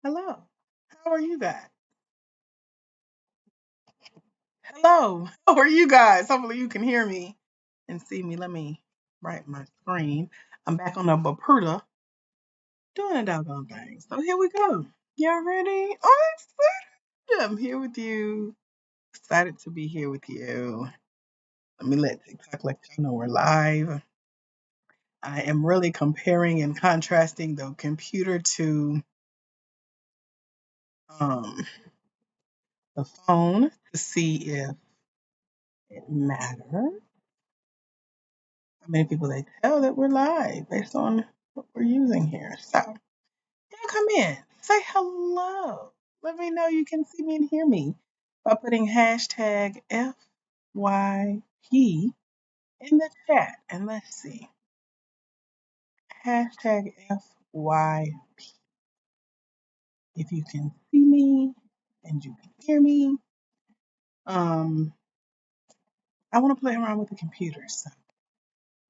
Hello. How are you guys? Hello. How are you guys? Hopefully you can hear me and see me. Let me write my screen. I'm back on the Baputa doing a doggone thing. So here we go. Y'all ready? I'm excited. I'm here with you. Excited to be here with you. Let me let TikTok let you know we're live. I am really comparing and contrasting the computer to um, the phone to see if it matters. How many people they tell that we're live based on what we're using here. So, yeah, come in, say hello. Let me know you can see me and hear me by putting hashtag FYP in the chat. And let's see, hashtag FYP. If you can see me and you can hear me, um, I want to play around with the computer. So,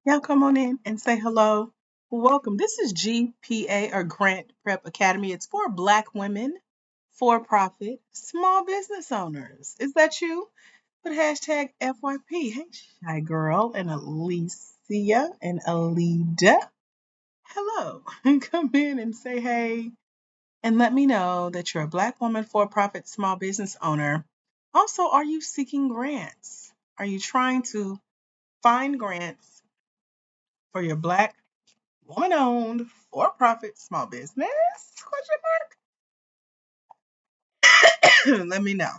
y'all come on in and say hello. Welcome. This is GPA or Grant Prep Academy. It's for Black women, for profit, small business owners. Is that you? Put hashtag FYP. Hey, Shy Girl and Alicia and Alida. Hello. Come in and say hey and let me know that you're a Black woman, for profit, small business owner. Also, are you seeking grants? Are you trying to find grants for your Black woman owned for profit small business? Question mark. Let me know.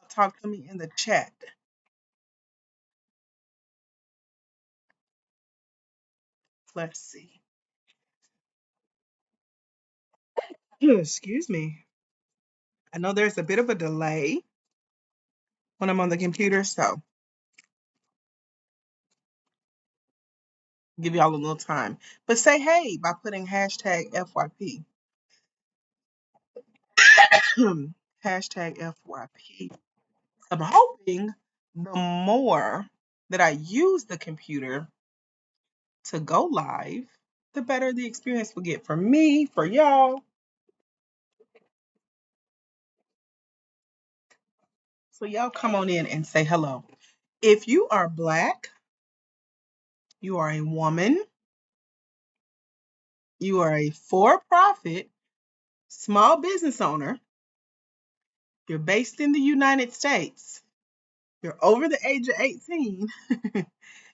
Talk to me in the chat. Let's see. Excuse me. I know there's a bit of a delay when I'm on the computer, so give y'all a little time. But say hey by putting hashtag FYP. Hashtag FYP. I'm hoping the more that I use the computer to go live, the better the experience will get for me, for y'all. So y'all come on in and say hello. If you are Black, you are a woman, you are a for profit small business owner, you're based in the United States, you're over the age of 18,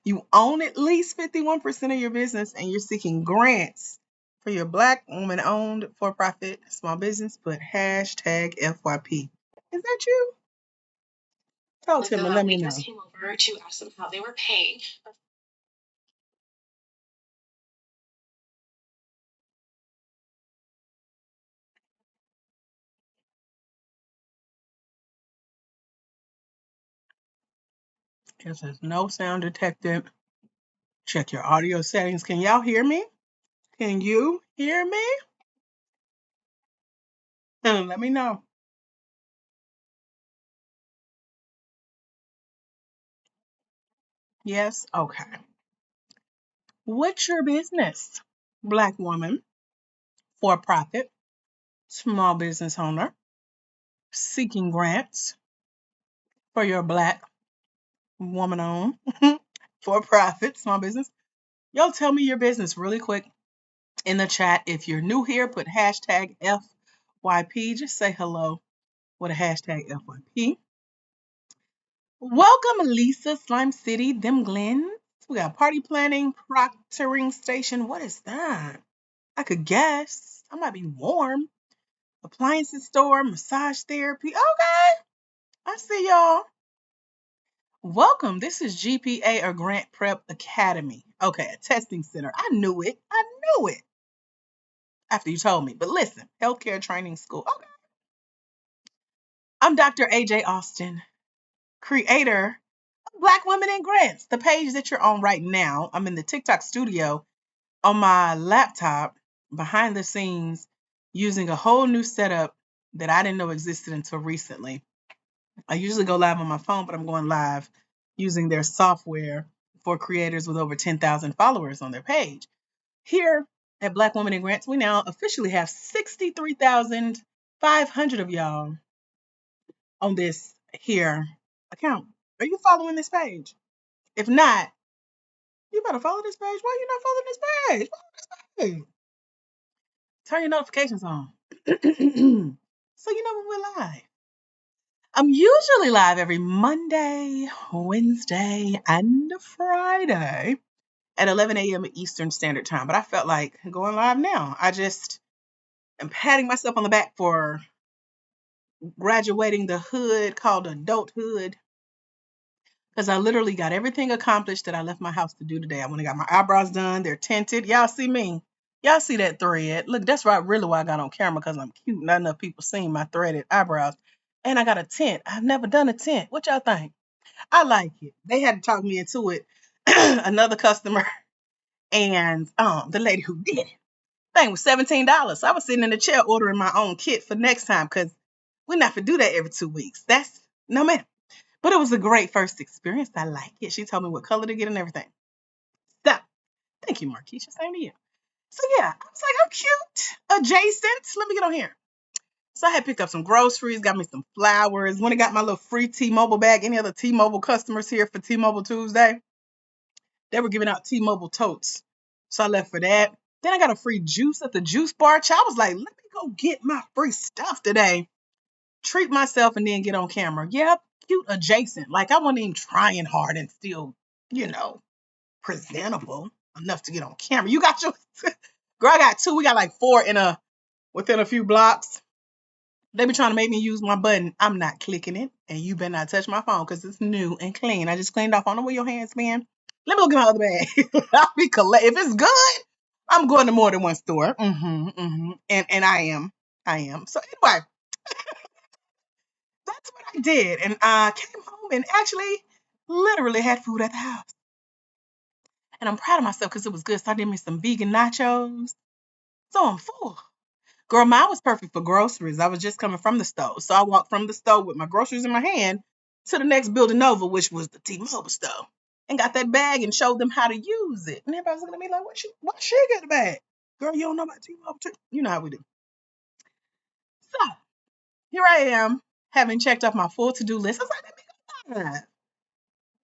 you own at least 51% of your business, and you're seeking grants for your Black woman owned for profit small business, put hashtag FYP. Is that you? Talk to me. Let me know. Came over to ask them how they were paying. It says no sound detected. Check your audio settings. Can y'all hear me? Can you hear me? Let me know. Yes? Okay. What's your business? Black woman, for profit, small business owner, seeking grants for your Black woman owned, for profit, small business. Y'all tell me your business really quick in the chat. If you're new here, put hashtag FYP. Just say hello with a hashtag FYP. Welcome, Lisa, Slime City, Them Glens. We got party planning, proctoring station. What is that? I could guess. I might be warm. Appliances store, massage therapy. Okay, I see y'all. Welcome. This is GPA or Grant Prep Academy. Okay, a testing center. I knew it. I knew it after you told me. But listen, healthcare training school. Okay. I'm Dr. AJ Austin, creator of Black Women in Grants, the page that you're on right now. I'm in the TikTok studio on my laptop behind the scenes using a whole new setup that I didn't know existed until recently. I usually go live on my phone, but I'm going live using their software for creators with over 10,000 followers on their page. Here at Black Women in Grants, we now officially have 63,500 of y'all on this here account. Are you following this page? If not, you better follow this page. Why are you not following this page? Follow this page. Turn your notifications on. So you know when we're live. I'm usually live every Monday, Wednesday, and Friday at 11 a.m. Eastern Standard Time. But I felt like going live now. I just am patting myself on the back for graduating the hood called adulthood, because I literally got everything accomplished that I left my house to do today. I went and got my eyebrows done. They're tinted. Y'all see me. Y'all see that thread. Look, that's really why I got on camera, because I'm cute. Not enough people seen my threaded eyebrows. And I got a tint. I've never done a tint. What y'all think? I like it. They had to talk me into it. Another customer and the lady who did it. Thing was $17. So I was sitting in the chair ordering my own kit for next time, because we're not gonna do that every 2 weeks. That's no man. But it was a great first experience. I like it. She told me what color to get and everything. So thank you, Markeisha. Same to you. So yeah, I was like, I'm cute. Adjacent. Let me get on here. So I had picked up some groceries, got me some flowers. When I got my little free T-Mobile bag, any other T-Mobile customers here for T-Mobile Tuesday? They were giving out T-Mobile totes. So I left for that. Then I got a free juice at the juice bar. I was like, let me go get my free stuff today. Treat myself and then get on camera. Yep, cute adjacent. Like I wasn't even trying hard and still, presentable enough to get on camera. You got your girl, I got two. We got like four within a few blocks. They be trying to make me use my button. I'm not clicking it. And you better not touch my phone because it's new and clean. I just cleaned off. I don't know where your hands, man. Let me go get my other bag. I'll be collect. If it's good, I'm going to more than one store. And I am. So anyway, that's what I did. And I came home and actually literally had food at the house. And I'm proud of myself because it was good. So I did me some vegan nachos. So I'm full. Girl, mine was perfect for groceries. I was just coming from the store. So I walked from the store with my groceries in my hand to the next building over, which was the T-Mobile store. And got that bag and showed them how to use it. And everybody's looking at me like, why she got the bag? Girl, you don't know about T-Mobile too? You know how we do. So here I am, having checked off my full to-do list. I was like, let me go.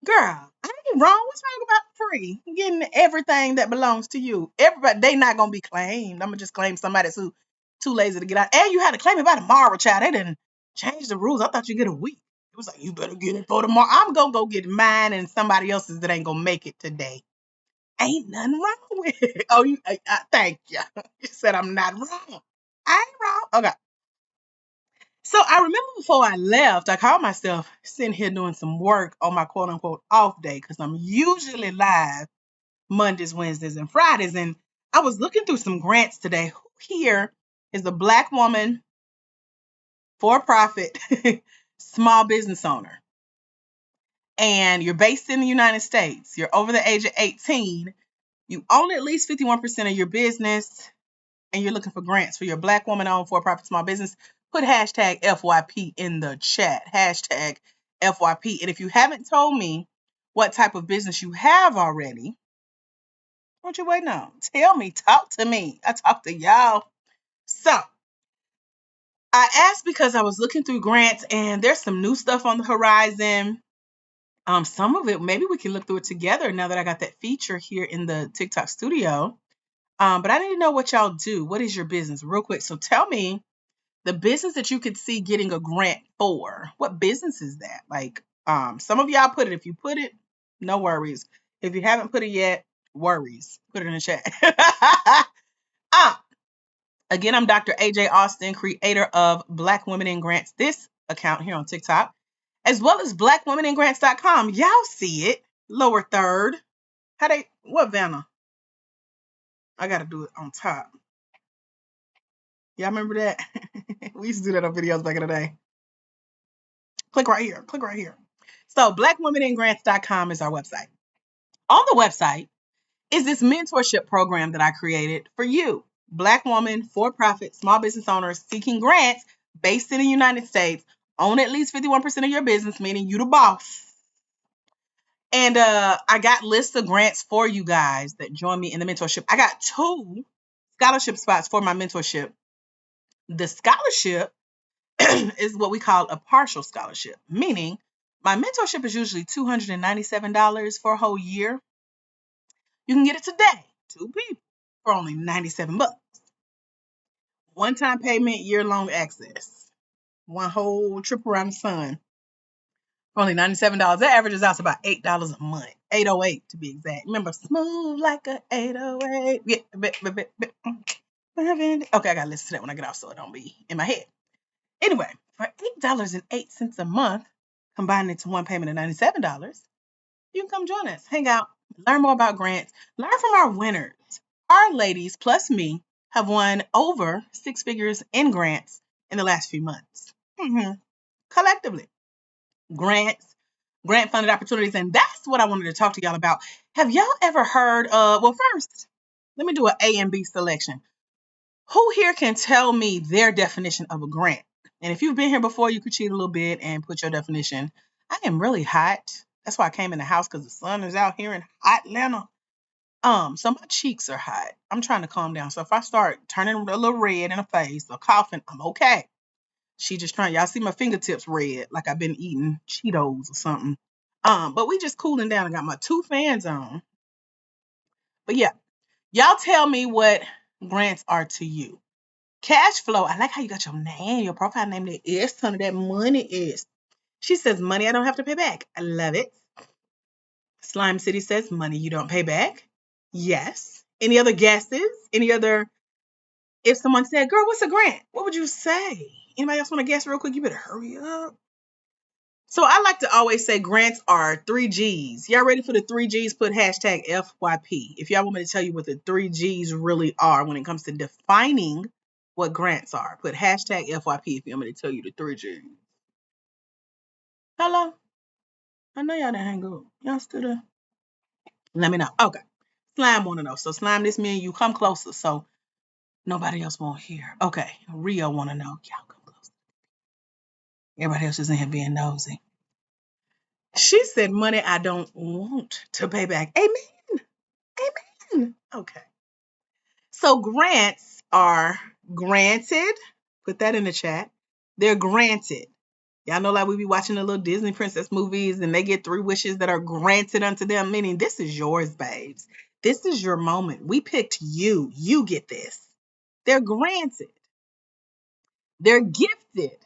Girl, I ain't wrong. What's wrong about free? Getting everything that belongs to you. Everybody, they not gonna be claimed. I'm gonna just claim somebody who too lazy to get out. And you had to claim it by tomorrow, child. They didn't change the rules. I thought you get a week. It was like, you better get it for tomorrow. I'm gonna go get mine and somebody else's that ain't gonna make it today. Ain't nothing wrong with it. Oh, thank you. You said I'm not wrong. I ain't wrong. Okay. So I remember before I left, I called myself sitting here doing some work on my quote unquote off day, because I'm usually live Mondays, Wednesdays, and Fridays. And I was looking through some grants today. Who here is a Black woman, for profit, small business owner? And you're based in the United States. You're over the age of 18. You own at least 51% of your business, and you're looking for grants for your Black woman owned for profit small business. Put hashtag FYP in the chat. Hashtag FYP. And if you haven't told me what type of business you have already, what you waiting on? Tell me. Talk to me. I talk to y'all. So I asked because I was looking through grants and there's some new stuff on the horizon. Some of it, maybe we can look through it together now that I got that feature here in the TikTok studio. But I need to know what y'all do. What is your business? Real quick. So tell me the business that you could see getting a grant for. What business is that? Like, some of y'all put it. If you put it, no worries. If you haven't put it yet, worries. Put it in the chat. Again, I'm Dr. AJ Austin, creator of Black Women in Grants, this account here on TikTok, as well as blackwomeningrants.com. Y'all see it. Lower third. What Vanna? I got to do it on top. Y'all remember that? We used to do that on videos back in the day. Click right here. Click right here. So blackwomeningrants.com is our website. On the website is this mentorship program that I created for you. Black woman, for-profit, small business owners seeking grants based in the United States. Own at least 51% of your business, meaning you the boss. And I got lists of grants for you guys that join me in the mentorship. I got 2 scholarship spots for my mentorship. The scholarship is what we call a partial scholarship, meaning my mentorship is usually $297 for a whole year. You can get it today, 2 people, for only 97 bucks. One-time payment, year-long access. One whole trip around the sun for only $97. That averages out to about $8 a month. 808 to be exact. Remember, smooth like a 808. Okay, I gotta listen to that when I get off so it don't be in my head. Anyway, for $8.08 a month, combined into one payment of $97, you can come join us, hang out, learn more about grants, learn from our winners. Our ladies, plus me, have won over 6 figures in grants in the last few months. Collectively, grants, grant funded opportunities, and that's what I wanted to talk to y'all about. Have y'all ever heard of? Well, first, let me do an A and B selection. Who here can tell me their definition of a grant? And if you've been here before, you could cheat a little bit and put your definition. I am really hot. That's why I came in the house, because the sun is out here in hot Atlanta. So my cheeks are hot. I'm trying to calm down. So if I start turning a little red in the face or coughing, I'm okay. She just trying. Y'all see my fingertips red, like I've been eating Cheetos or something. But we just cooling down. I got my 2 fans on. But yeah, y'all tell me what grants are to you. Cash flow. I like how you got your name, your profile name. That is ton of that money is. She says money I don't have to pay back. I love it. Slime City says money you don't pay back. Yes. Any other guesses? Any other? If someone said, "Girl, what's a grant?" What would you say? Anybody else want to guess real quick? You better hurry up. So I like to always say grants are 3 G's. Y'all ready for the 3 G's? Put hashtag FYP. If y'all want me to tell you what the 3 G's really are when it comes to defining what grants are, put hashtag FYP if you want me to tell you the 3 G's. Hello? I know y'all didn't hang up. Y'all still there? Let me know. Okay. Slime want to know. So Slime, this means you come closer so nobody else won't hear. Okay. Rio want to know. Y'all come closer. Everybody else is in here being nosy. She said money I don't want to pay back. Amen. Amen. Okay. So grants are granted. Put that in the chat. They're granted. Y'all know, like we be watching the little Disney princess movies and they get 3 wishes that are granted unto them, meaning this is yours, babes. This is your moment. We picked you. You get this. They're granted. They're gifted.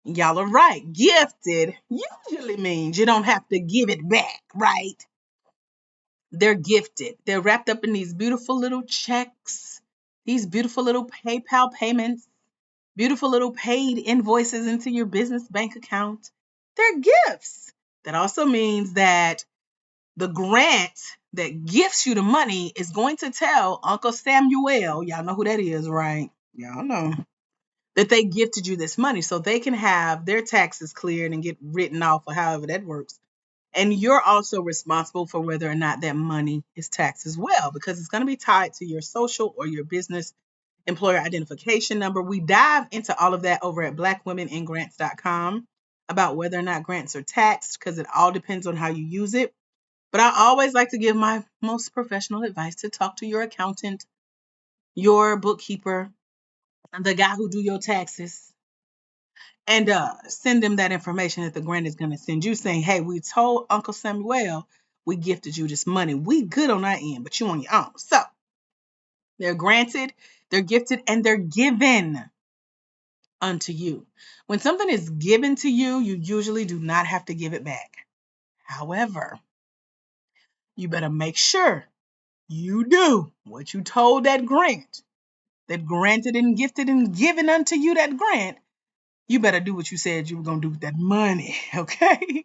Y'all are right. Gifted usually means you don't have to give it back, right? They're gifted. They're wrapped up in these beautiful little checks, these beautiful little PayPal payments, beautiful little paid invoices into your business bank account. They're gifts. That also means that the grant that gifts you the money is going to tell Uncle Samuel, y'all know who that is, right? Y'all know that they gifted you this money so they can have their taxes cleared and get written off or however that works. And you're also responsible for whether or not that money is taxed as well, because it's going to be tied to your social or your business employer identification number. We dive into all of that over at blackwomeningrants.com about whether or not grants are taxed, because it all depends on how you use it. But I always like to give my most professional advice to talk to your accountant, your bookkeeper, the guy who do your taxes, and send them that information that the grant is going to send you, saying, hey, we told Uncle Samuel we gifted you this money. We good on our end, but you on your own. So they're granted, they're gifted, and they're given unto you. When something is given to you, you usually do not have to give it back. However, you better make sure you do what you told that grant, that granted and gifted and given unto you that grant. You better do what you said you were going to do with that money, okay?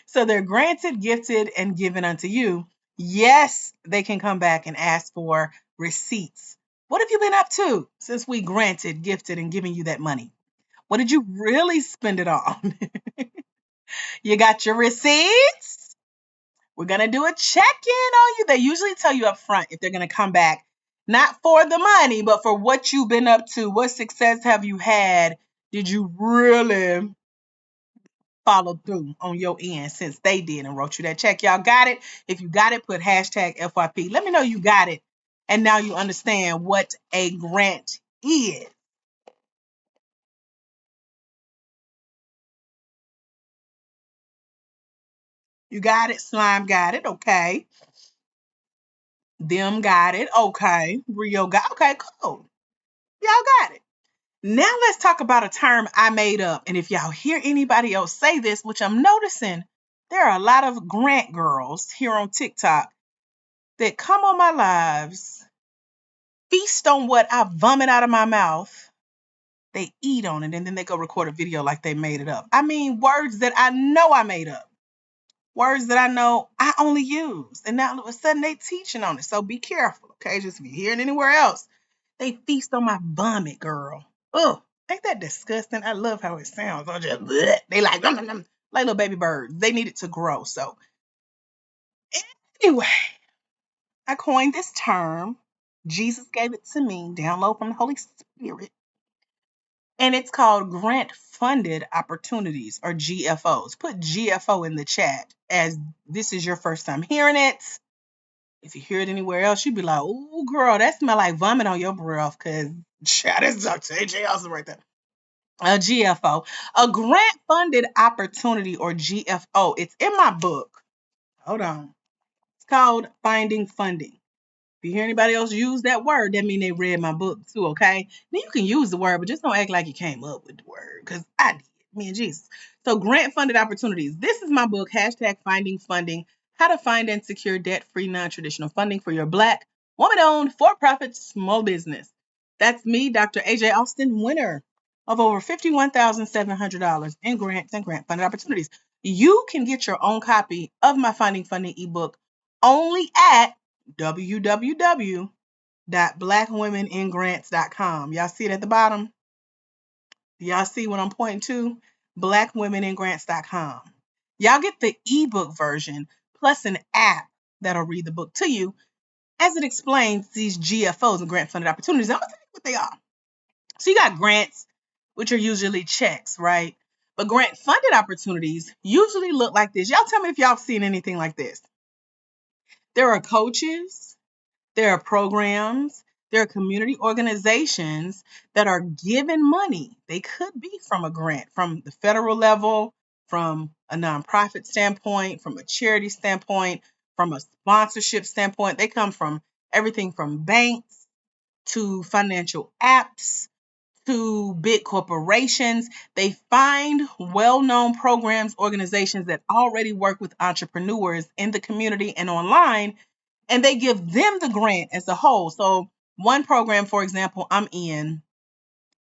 So they're granted, gifted, and given unto you. Yes, they can come back and ask for receipts. What have you been up to since we granted, gifted, and given you that money? What did you really spend it on? You got your receipts? We're going to do a check-in on you. They usually tell you up front if they're going to come back, not for the money, but for what you've been up to. What success have you had? Did you really followed through on your end since they did and wrote you that check. Y'all got it? If you got it, put hashtag FYP. Let me know you got it. And now you understand what a grant is. You got it? Slime got it. Okay. Them got it. Okay. Rio got okay, cool. Y'all got it. Now let's talk about a term I made up. And if y'all hear anybody else say this, which I'm noticing, there are a lot of grant girls here on TikTok that come on my lives, feast on what I vomit out of my mouth. They eat on it and then they go record a video like they made it up. I mean, words that I know I made up, words that I know I only use. And now all of a sudden they teaching on it. So be careful, okay? Just if you hear it anywhere else, they feast on my vomit, girl. Ugh, ain't that disgusting? I love how it sounds. I just, bleh. They like, nom, nom, nom, like little baby birds. They need it to grow. So anyway, I coined this term. Jesus gave it to me, download from the Holy Spirit. And it's called grant funded opportunities or GFOs. Put GFO in the chat as this is your first time hearing it. If you hear it anywhere else, you'd be like, "Ooh, girl, that smell like vomit on your breath." Because that's Dr. AJ Austin right there. A GFO, a grant funded opportunity or GFO. It's in my book. Hold on. It's called Finding Funding. If you hear anybody else use that word, that means they read my book too, okay? Then you can use the word, but just don't act like you came up with the word, because I did. Me and Jesus. So grant-funded opportunities. This is my book, hashtag Finding Funding, How to Find and Secure Debt-Free Non-Traditional Funding for Your Black, Woman-Owned, For-Profit Small Business. That's me, Dr. AJ Austin, winner of over $51,700 in grants and grant-funded opportunities. You can get your own copy of my Finding Funding ebook only at www.blackwomeningrants.com. Y'all see it at the bottom? Y'all see what I'm pointing to? Blackwomeningrants.com. Y'all get the ebook version plus an app that'll read the book to you as it explains these GFOs and grant funded opportunities. I'm going to tell you what they are. So you got grants, which are usually checks, right? But grant funded opportunities usually look like this. Y'all tell me if y'all seen anything like this. There are coaches, there are programs, there are community organizations that are given money. They could be from a grant, from the federal level, from a nonprofit standpoint, from a charity standpoint, from a sponsorship standpoint. They come from everything from banks to financial apps to big corporations. They find well known programs, organizations that already work with entrepreneurs in the community and online, and they give them the grant as a whole. So, one program, for example, I'm in,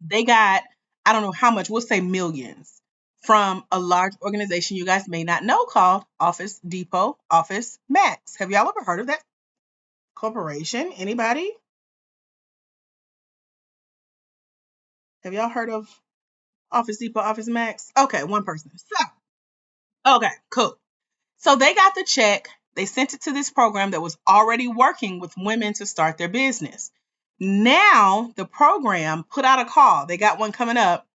they got, I don't know how much, we'll say millions from a large organization you guys may not know called Office Depot, Office Max. Have y'all ever heard of that corporation? Anybody? Have y'all heard of Office Depot, Office Max? Okay, one person. So, okay, cool. So they got the check. They sent it to this program that was already working with women to start their business. Now the program put out a call. They got one coming up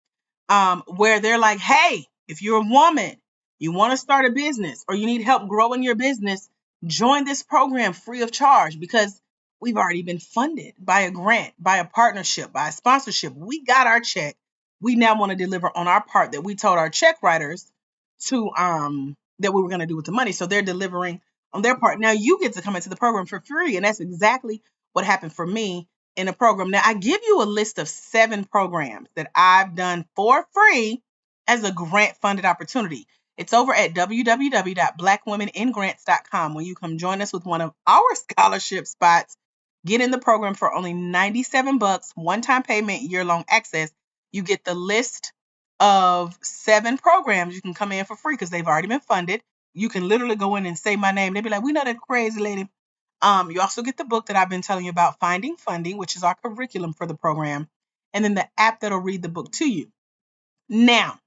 where they're like, hey, if you're a woman, you want to start a business or you need help growing your business, join this program free of charge because we've already been funded by a grant, by a partnership, by a sponsorship. We got our check. We now want to deliver on our part that we told our check writers to that we were going to do with the money. So they're delivering on their part. Now you get to come into the program for free. And that's exactly what happened for me in a program. Now, I give you a list of 7 programs that I've done for free as a grant funded opportunity. It's over at www.blackwomeningrants.com. When you come join us with one of our scholarship spots, get in the program for only 97 bucks, one-time payment, year-long access. You get the list of 7 programs you can come in for free because they've already been funded. You can literally go in and say my name. They'll be like, we know that crazy lady. You also get the book that I've been telling you about, Finding Funding, which is our curriculum for the program, and then the app that'll read the book to you. Now,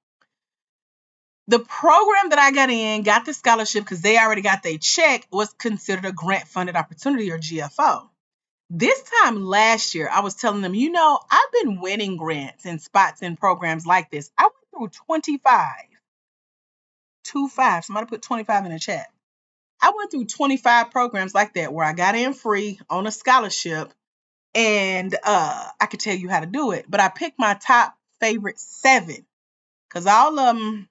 the program that I got in, got the scholarship because they already got their check, was considered a grant funded opportunity or GFO. This time last year, I was telling them, I've been winning grants and spots in programs like this. I went through 25 25. Somebody put 25 in the chat. I went through 25 programs like that where I got in free on a scholarship, and I could tell you how to do it. But I picked my top favorite 7 because all of them,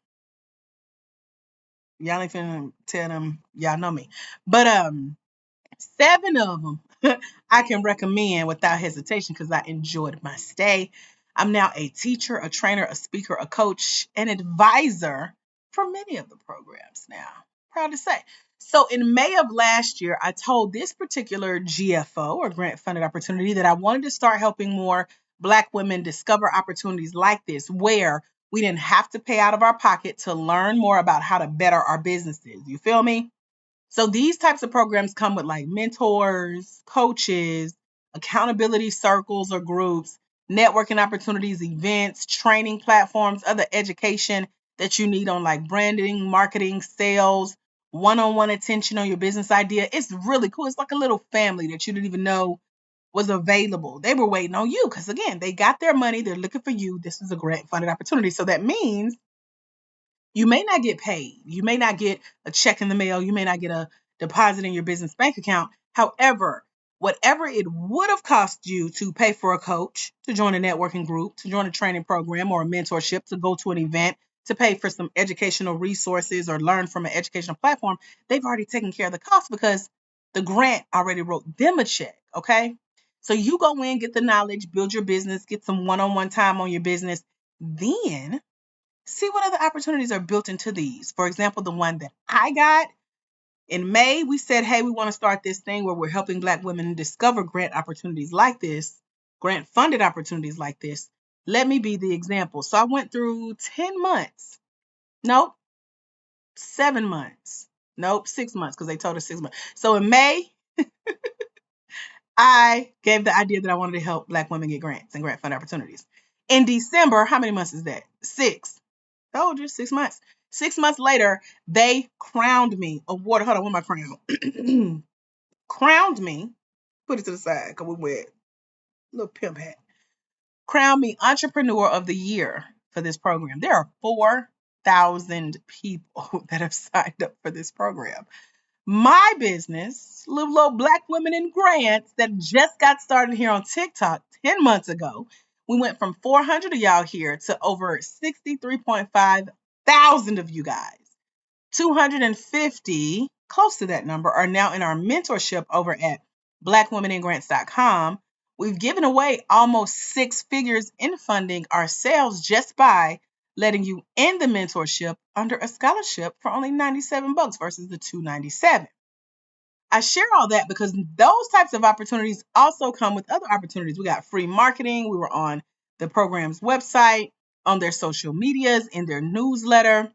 y'all ain't finna tell them y'all know me. But 7 of them I can recommend without hesitation because I enjoyed my stay. I'm now a teacher, a trainer, a speaker, a coach, an advisor for many of the programs now. Proud to say. So in May of last year, I told this particular GFO or grant funded opportunity that I wanted to start helping more Black women discover opportunities like this where we didn't have to pay out of our pocket to learn more about how to better our businesses. You feel me? So these types of programs come with like mentors, coaches, accountability circles or groups, networking opportunities, events, training platforms, other education that you need on like branding, marketing, sales, one-on-one attention on your business idea. It's really cool. It's like a little family that you didn't even know was available. They were waiting on you because again, they got their money. They're looking for you. This is a grant funded opportunity. So that means you may not get paid. You may not get a check in the mail. You may not get a deposit in your business bank account. However, whatever it would have cost you to pay for a coach, to join a networking group, to join a training program or a mentorship, to go to an event, to pay for some educational resources or learn from an educational platform, they've already taken care of the cost because the grant already wrote them a check. Okay. So you go in, get the knowledge, build your business, get some one on one time on your business. Then see what other opportunities are built into these. For example, the one that I got in May, we said, hey, we want to start this thing where we're helping Black women discover grant opportunities like this, grant funded opportunities like this. Let me be the example. So I went through 10 months. Nope, 7 months. Nope, 6 months because they told us 6 months. So in May, I gave the idea that I wanted to help Black women get grants and grant fund opportunities. In December, how many months is that? 6. Told you, 6 months. 6 months later, they crowned me. Award. Hold on, where my crown? Crowned me. Put it to the side because we wear a little pimp hat. Crowned me Entrepreneur of the Year for this program. There are 4,000 people that have signed up for this program. My business, Little Black Women in Grants, that just got started here on TikTok 10 months ago. We went from 400 of y'all here to over 63.5 thousand of you guys. 250, close to that number, are now in our mentorship over at blackwomeningrants.com. We've given away almost 6 figures in funding ourselves just by letting you in the mentorship under a scholarship for only $97 versus the $297. I share all that because those types of opportunities also come with other opportunities. We got free marketing. We were on the program's website, on their social medias, in their newsletter.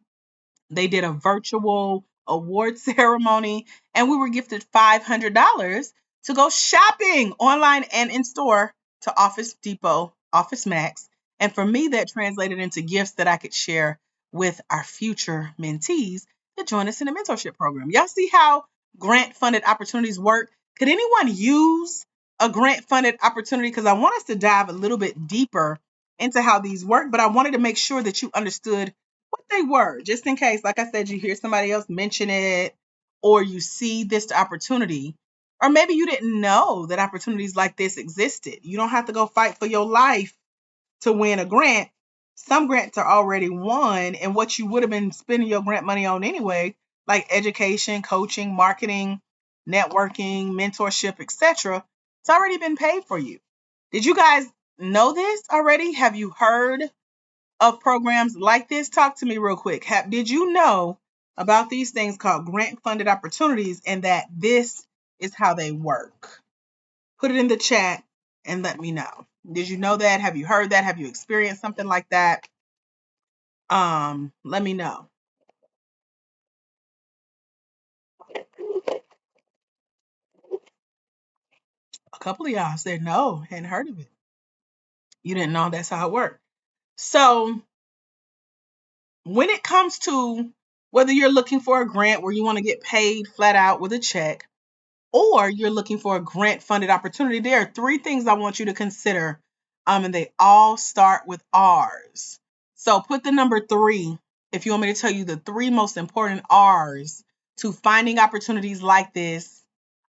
They did a virtual award ceremony, and we were gifted $500 to go shopping online and in store to Office Depot, Office Max. And for me, that translated into gifts that I could share with our future mentees that join us in the mentorship program. Y'all see how grant funded opportunities work? Could anyone use a grant funded opportunity? Because I want us to dive a little bit deeper into how these work, but I wanted to make sure that you understood what they were, just in case, like I said, you hear somebody else mention it or you see this opportunity, or maybe you didn't know that opportunities like this existed. You don't have to go fight for your life to win a grant. Some grants are already won, and what you would have been spending your grant money on anyway, like education, coaching, marketing, networking, mentorship, etc., it's already been paid for you. Did you guys know this already? Have you heard of programs like this? Talk to me real quick. Did you know about these things called grant funded opportunities and that this is how they work? Put it in the chat and let me know. Did you know that? Have you heard that? Have you experienced something like that? Let me know. A couple of y'all said no, hadn't heard of it. You didn't know that's how it worked. So when it comes to whether you're looking for a grant where you want to get paid flat out with a check, or you're looking for a grant funded opportunity, there are 3 things I want you to consider. And they all start with R's. So put the number 3 if you want me to tell you the three most important R's to finding opportunities like this,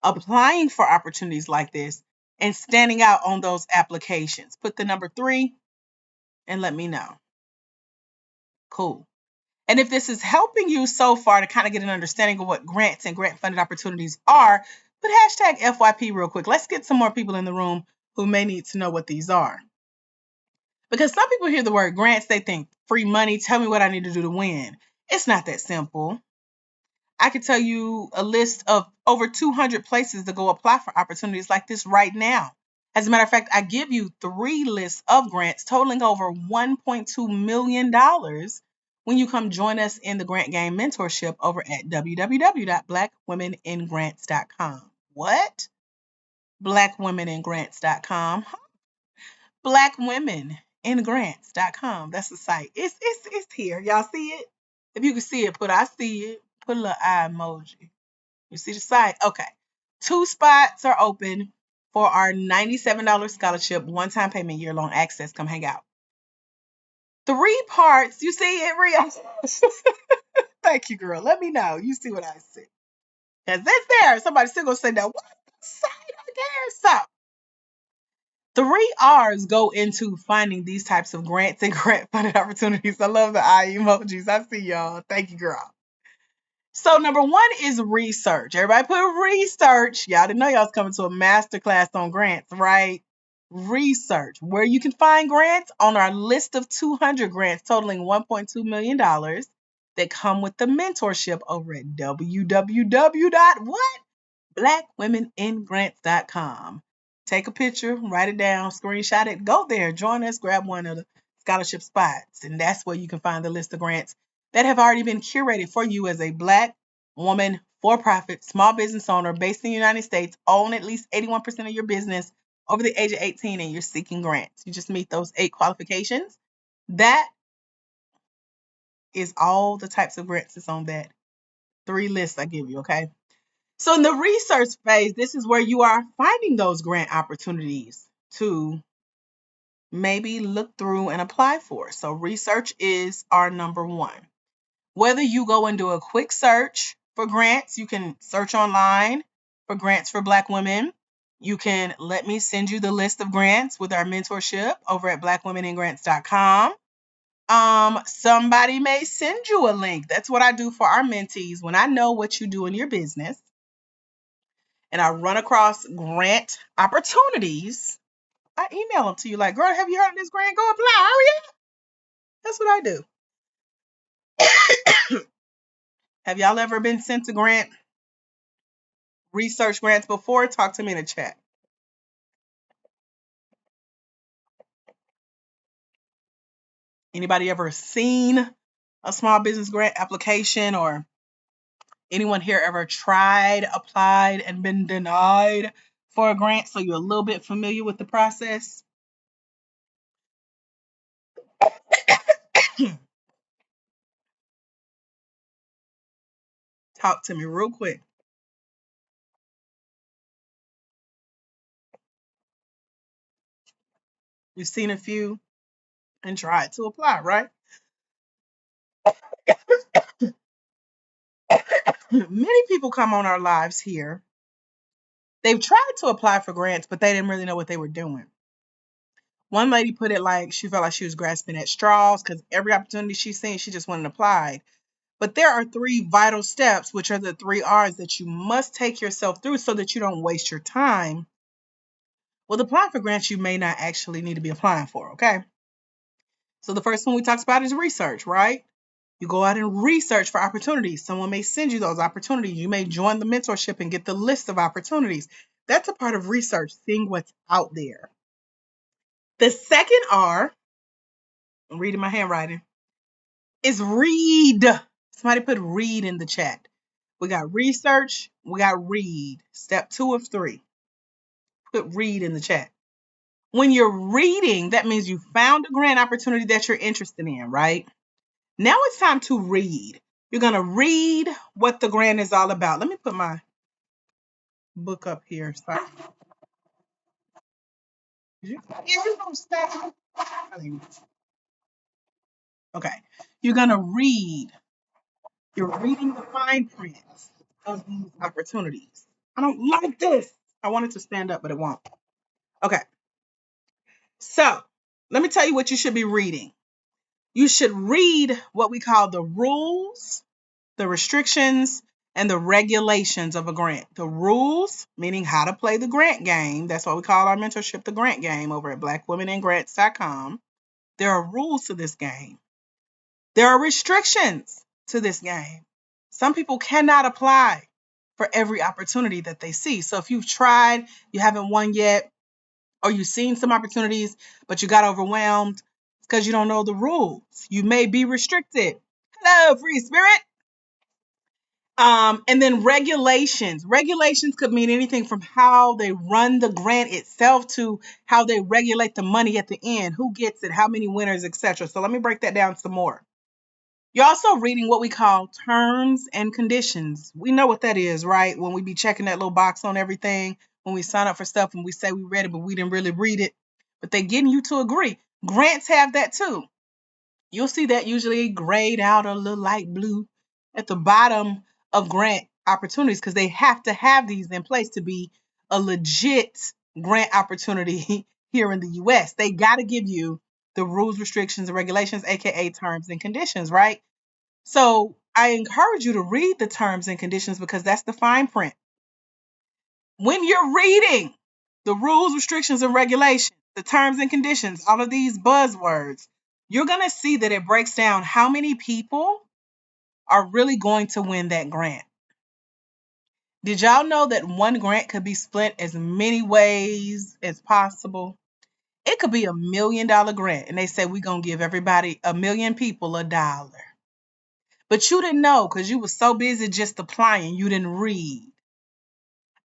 applying for opportunities like this, and standing out on those applications. Put the number 3 and let me know. Cool. And if this is helping you so far to kind of get an understanding of what grants and grant funded opportunities are, put hashtag FYP real quick. Let's get some more people in the room who may need to know what these are. Because some people hear the word grants, they think free money, tell me what I need to do to win. It's not that simple. I could tell you a list of over 200 places to go apply for opportunities like this right now. As a matter of fact, I give you 3 lists of grants totaling over $1.2 million when you come join us in the Grant Game Mentorship over at www.blackwomeningrants.com. What? Blackwomeningrants.com. Blackwomeningrants.com. That's the site. It's here. Y'all see it? If you can see it, I see it. Put a little eye emoji. You see the site? Okay. 2 spots are open for our $97 scholarship, one-time payment, year-long access. Come hang out. 3 parts. You see it, Ria? Thank you, girl. Let me know. You see what I see. Because it's there. Somebody's still going to say, now, what site again? So, 3 R's go into finding these types of grants and grant funded opportunities. I love the eye emojis. I see y'all. Thank you, girl. So number 1 is research. Everybody put research. Y'all didn't know y'all was coming to a masterclass on grants, right? Research. Where you can find grants on our list of 200 grants totaling $1.2 million that come with the mentorship over at www.blackwomeningrants.com. Take a picture, write it down, screenshot it, go there, join us, grab one of the scholarship spots. And that's where you can find the list of grants that have already been curated for you as a Black woman, for-profit, small business owner based in the United States, own at least 81% of your business over the age of 18, and you're seeking grants. You just meet those 8 qualifications. That is all the types of grants that's on that 3 lists I give you, okay? So in the research phase, this is where you are finding those grant opportunities to maybe look through and apply for. So research is our number 1. Whether you go and do a quick search for grants, you can search online for grants for Black women. You can let me send you the list of grants with our mentorship over at blackwomeningrants.com. Somebody may send you a link. That's what I do for our mentees. When I know what you do in your business and I run across grant opportunities, I email them to you like, girl, have you heard of this grant? Go apply. Hurry up. That's what I do. Have y'all ever been sent a grant, research grants before? Talk to me in the chat. Anybody ever seen a small business grant application, or anyone here ever tried, applied, and been denied for a grant, so you're a little bit familiar with the process? Talk to me real quick. You've seen a few and tried to apply, right? Many people come on our lives here. They've tried to apply for grants, but they didn't really know what they were doing. One lady put it like she felt like she was grasping at straws because every opportunity she's seen, she just went and applied. But there are 3 vital steps, which are the 3 R's that you must take yourself through so that you don't waste your time with applying for grants you may not actually need to be applying for, okay? So the first one we talked about is research, right? You go out and research for opportunities. Someone may send you those opportunities. You may join the mentorship and get the list of opportunities. That's a part of research, seeing what's out there. The second R, I'm reading my handwriting, is read. Somebody put read in the chat. We got research, we got read. Step 2 of 3. Put read in the chat. When you're reading, that means you found a grant opportunity that you're interested in, right? Now it's time to read. You're going to read what the grant is all about. Let me put my book up here. Sorry. Okay. you're going to read. You're reading the fine print of these opportunities. I don't like this. I wanted to stand up, but it won't. Okay. So let me tell you what you should be reading. You should read what we call the rules, the restrictions, and the regulations of a grant. The rules, meaning how to play the grant game. That's what we call our mentorship the grant game over at blackwomenandgrants.com. There are rules to this game. There are restrictions to this game. Some people cannot apply for every opportunity that they see. So if you've tried, you haven't won yet, or you've seen some opportunities, but you got overwhelmed because you don't know the rules. You may be restricted. Hello, free spirit. And then regulations. Regulations could mean anything from how they run the grant itself to how they regulate the money at the end, who gets it, how many winners, etc. So let me break that down some more. You're also reading what we call terms and conditions. We know what that is, right? When we be checking that little box on everything, when we sign up for stuff and we say we read it, but we didn't really read it, but they getting you to agree. Grants have that too. You'll see that usually grayed out a little light blue at the bottom of grant opportunities because they have to have these in place to be a legit grant opportunity here in the US. They got to give you the rules, restrictions, and regulations, aka terms and conditions, right? So I encourage you to read the terms and conditions because that's the fine print. When you're reading the rules, restrictions, and regulations, the terms and conditions, all of these buzzwords, you're going to see that it breaks down how many people are really going to win that grant. Did y'all know that one grant could be split as many ways as possible? It could be $1 million grant, and they say we're going to give everybody, 1 million people, $1. But you didn't know because you were so busy just applying, you didn't read.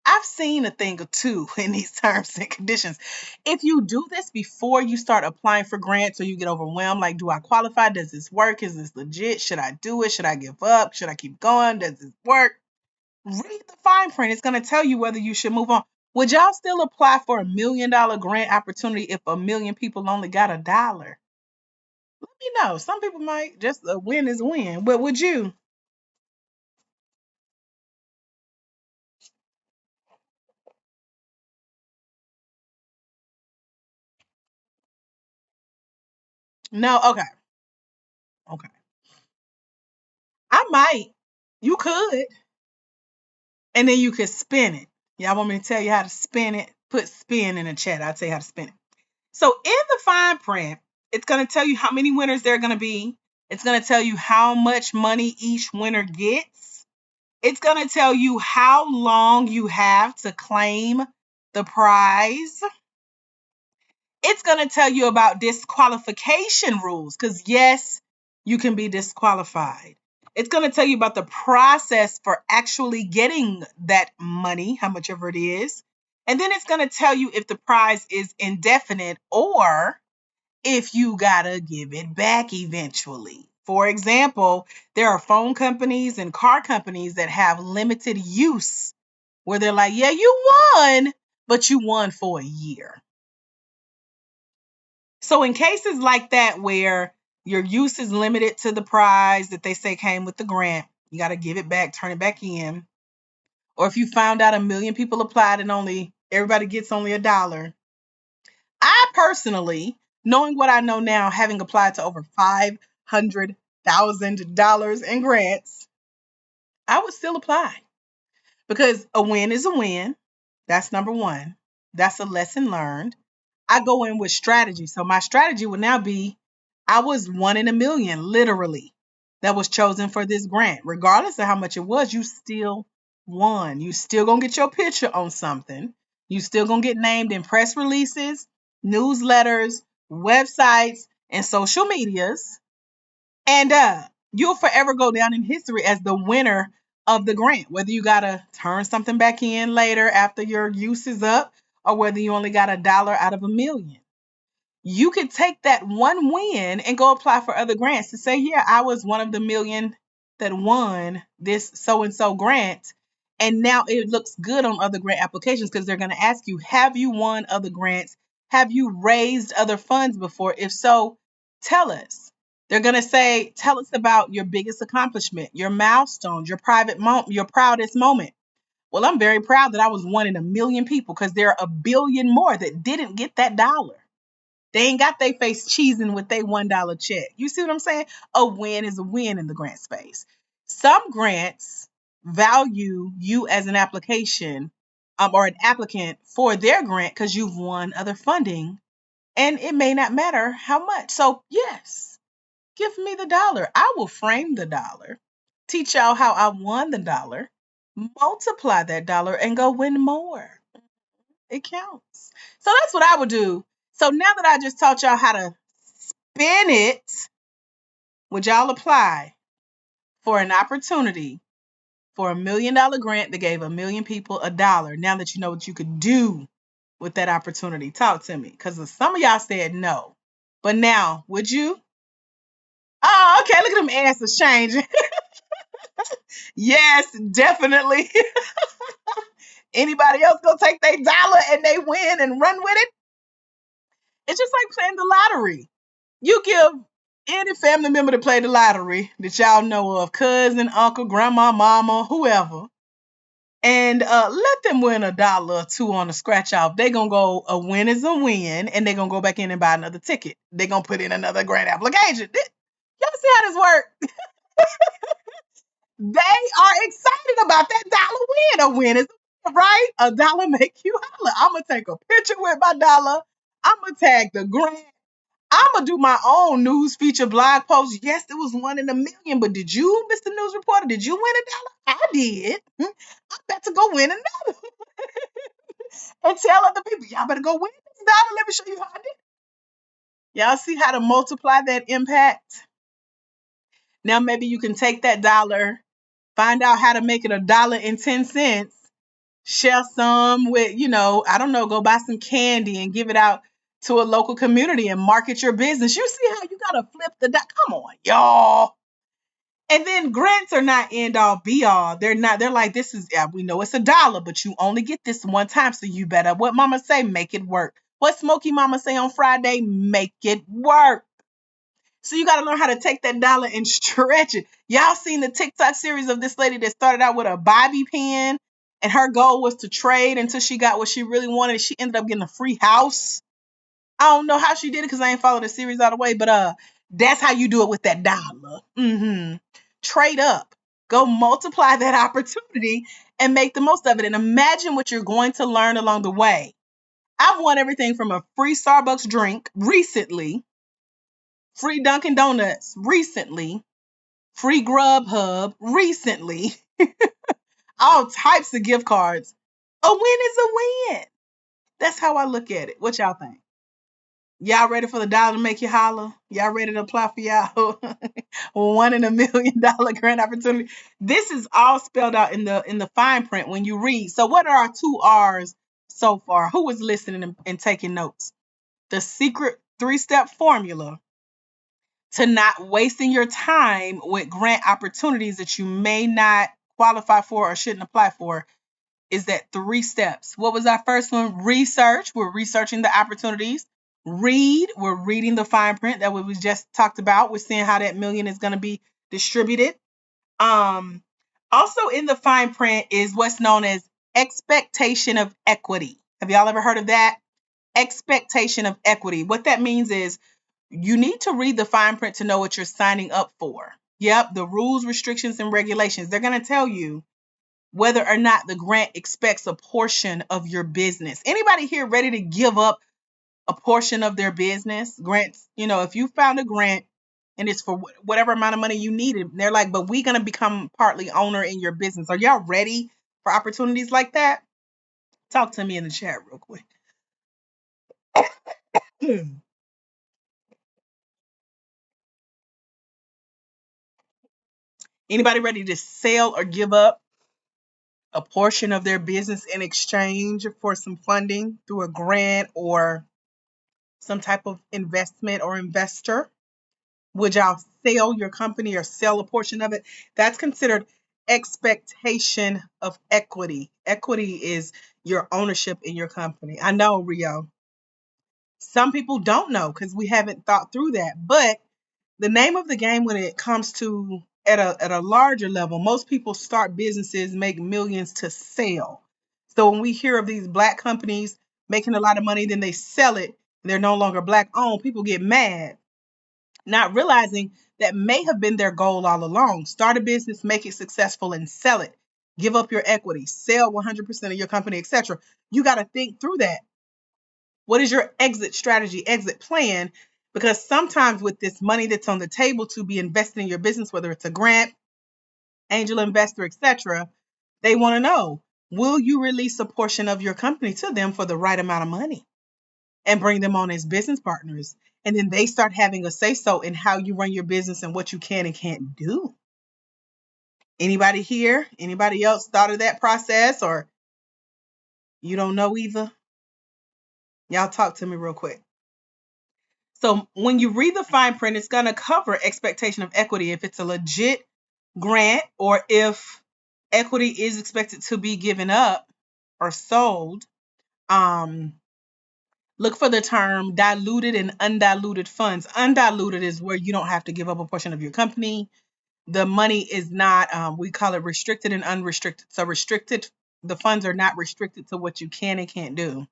I've seen a thing or two in these terms and conditions. If you do this before you start applying for grants or you get overwhelmed, like, do I qualify? Does this work? Is this legit? Should I do it? Should I give up? Should I keep going? Does this work? Read the fine print. It's going to tell you whether you should move on. Would y'all still apply for $1 million grant opportunity if 1 million people only got $1? Let me know. Some people might just a win is a win, but would you? No. Okay. Okay. I might. You could. And then you could spin it. Y'all want me to tell you how to spin it? Put spin in the chat. I'll tell you how to spin it. So in the fine print, it's going to tell you how many winners there are going to be. It's going to tell you how much money each winner gets. It's going to tell you how long you have to claim the prize. It's going to tell you about disqualification rules because, yes, you can be disqualified. It's going to tell you about the process for actually getting that money, how much ever it is. And then it's going to tell you if the prize is indefinite or if you got to give it back eventually. For example, there are phone companies and car companies that have limited use where they're like, yeah, you won, but you won for a year. So in cases like that where your use is limited to the prize that they say came with the grant, you got to give it back, turn it back in. Or if you found out 1 million people applied and only everybody gets only $1. I personally, knowing what I know now, having applied to over $500,000 in grants, I would still apply because a win is a win. That's number one. That's a lesson learned. I go in with strategy. So my strategy would now be I was 1 in 1 million, literally, that was chosen for this grant. Regardless of how much it was, you still won. You still gonna get your picture on something. You still gonna get named in press releases, newsletters, websites, and social medias. And you'll forever go down in history as the winner of the grant, whether you gotta turn something back in later after your use is up, or whether you only got $1 out of 1 million. You could take that one win and go apply for other grants to say, yeah, I was one of the million that won this so and so grant. And now it looks good on other grant applications because they're going to ask you, have you won other grants? Have you raised other funds before? If so, tell us. They're going to say, tell us about your biggest accomplishment, your milestones, your your proudest moment. Well, I'm very proud that I was one in a million people because there are a billion more that didn't get that dollar. They ain't got their face cheesing with their $1 check. You see what I'm saying? A win is a win in the grant space. Some grants value you as an application or an applicant for their grant because you've won other funding, and it may not matter how much. So, yes, give me the dollar. I will frame the dollar, teach y'all how I won the dollar, multiply that dollar, and go win more. It counts. So that's what I would do. So now that I just taught y'all how to spin it, would y'all apply for an opportunity for $1 million grant that gave a million people a dollar? Now that you know what you could do with that opportunity, talk to me. Because some of y'all said no. But now, would you? Oh, okay. Look at them answers changing. Yes, definitely. Anybody else gonna take their dollar and they win and run with it? It's just like playing the lottery. You give any family member to play the lottery that y'all know of, cousin, uncle, grandma, mama, whoever, and let them win a dollar or two on a scratch off. They gonna go, a win is a win, and they gonna go back in and buy another ticket. They gonna put in another grant application. Y'all see how this work? They are excited about that dollar win. A win is a win, right? A dollar make you holler. I'm gonna take a picture with my dollar. I'm gonna tag the grant. I'm gonna do my own news feature blog post. Yes, it was one in a million, but did you, Mr. News Reporter, did you win a dollar? I did. I'm about to go win another and tell other people, y'all better go win this dollar. Let me show you how I did. Y'all see how to multiply that impact? Now maybe you can take that dollar, find out how to make it $1.10, share some with, I don't know, go buy some candy and give it out to a local community and market your business. You see how you gotta flip the come on, y'all. And then grants are not end all be all. They're not, they're like, this is, yeah, we know it's a dollar, but you only get this one time. So you better, what mama say, make it work. What Smoky Mama say on Friday, make it work. So you got to learn how to take that dollar and stretch it. Y'all seen the TikTok series of this lady that started out with a bobby pin and her goal was to trade until she got what she really wanted. She ended up getting a free house. I don't know how she did it because I ain't followed the series all the way, but that's how you do it with that dollar. Trade up. Go multiply that opportunity and make the most of it. And imagine what you're going to learn along the way. I've won everything from a free Starbucks drink recently, free Dunkin' Donuts recently, free Grubhub recently, all types of gift cards. A win is a win. That's how I look at it. What y'all think? Y'all ready for the dollar to make you holler? Y'all ready to apply for y'all $1 in a million grant opportunity? This is all spelled out in the fine print when you read. So what are our two R's so far? Who was listening and taking notes? The secret 3-step formula to not wasting your time with grant opportunities that you may not qualify for or shouldn't apply for is that 3 steps. What was our first one? Research. We're researching the opportunities. Read. We're reading the fine print that we just talked about. We're seeing how that million is going to be distributed. Um, Also in the fine print is what's known as expectation of equity. Have y'all ever heard of that? Expectation of equity. What that means is you need to read the fine print to know what you're signing up for. Yep, the rules, restrictions, and regulations. They're going to tell you whether or not the grant expects a portion of your business. Anybody here ready to give up a portion of their business? Grants, if you found a grant and it's for whatever amount of money you needed, they're like, but we're going to become partly owner in your business. Are y'all ready for opportunities like that? Talk to me in the chat real quick. Anybody ready to sell or give up a portion of their business in exchange for some funding through a grant or some type of investment or investor? Would y'all sell your company or sell a portion of it? That's considered expectation of equity. Equity is your ownership in your company. I know, Rio. Some people don't know because we haven't thought through that. But the name of the game when it comes to at a larger level, most people start businesses, make millions to sell. So when we hear of these black companies making a lot of money, then they sell it, and they're no longer black owned, people get mad, not realizing that may have been their goal all along. Start a business, make it successful, and sell it. Give up your equity, sell 100% of your company, etc. You got to think through that. What is your exit strategy, exit plan? Because sometimes with this money that's on the table to be invested in your business, whether it's a grant, angel investor, etc., they want to know, will you release a portion of your company to them for the right amount of money and bring them on as business partners? And then they start having a say so in how you run your business and what you can and can't do. Anybody here? Anybody else thought of that process, or you don't know either? Y'all talk to me real quick. So when you read the fine print, it's going to cover expectation of equity if it's a legit grant or if equity is expected to be given up or sold. Look for the term diluted and undiluted funds. Undiluted is where you don't have to give up a portion of your company. The money is not, we call it restricted and unrestricted. So restricted, the funds are not restricted to what you can and can't do.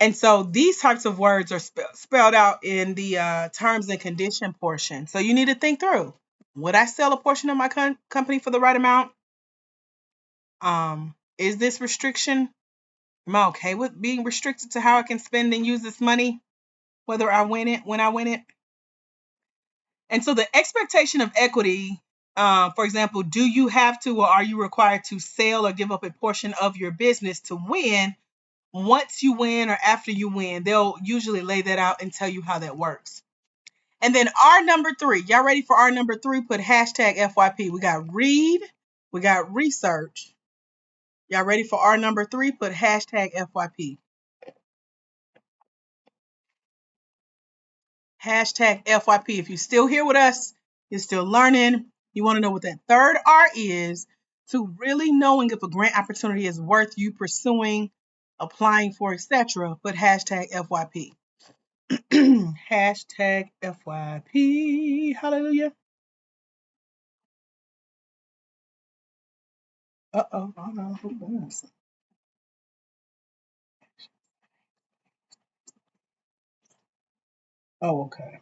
And so these types of words are spelled out in the terms and condition portion. So you need to think through, would I sell a portion of my company for the right amount? Is this restriction? Am I okay with being restricted to how I can spend and use this money, whether I win it, when I win it? And so the expectation of equity, for example, do you have to or are you required to sell or give up a portion of your business to win? Once you win or after you win, they'll usually lay that out and tell you how that works. And then our number 3, y'all ready for our number 3? Put hashtag FYP. We got read, we got research. Y'all ready for our number 3? Put hashtag FYP. Hashtag FYP. If you're still here with us, you're still learning, you want to know what that third R is, to really knowing if a grant opportunity is worth you pursuing, applying for, etc. Put hashtag FYP. Hashtag FYP. Hallelujah. Uh-oh. I don't know who that is. Oh, okay.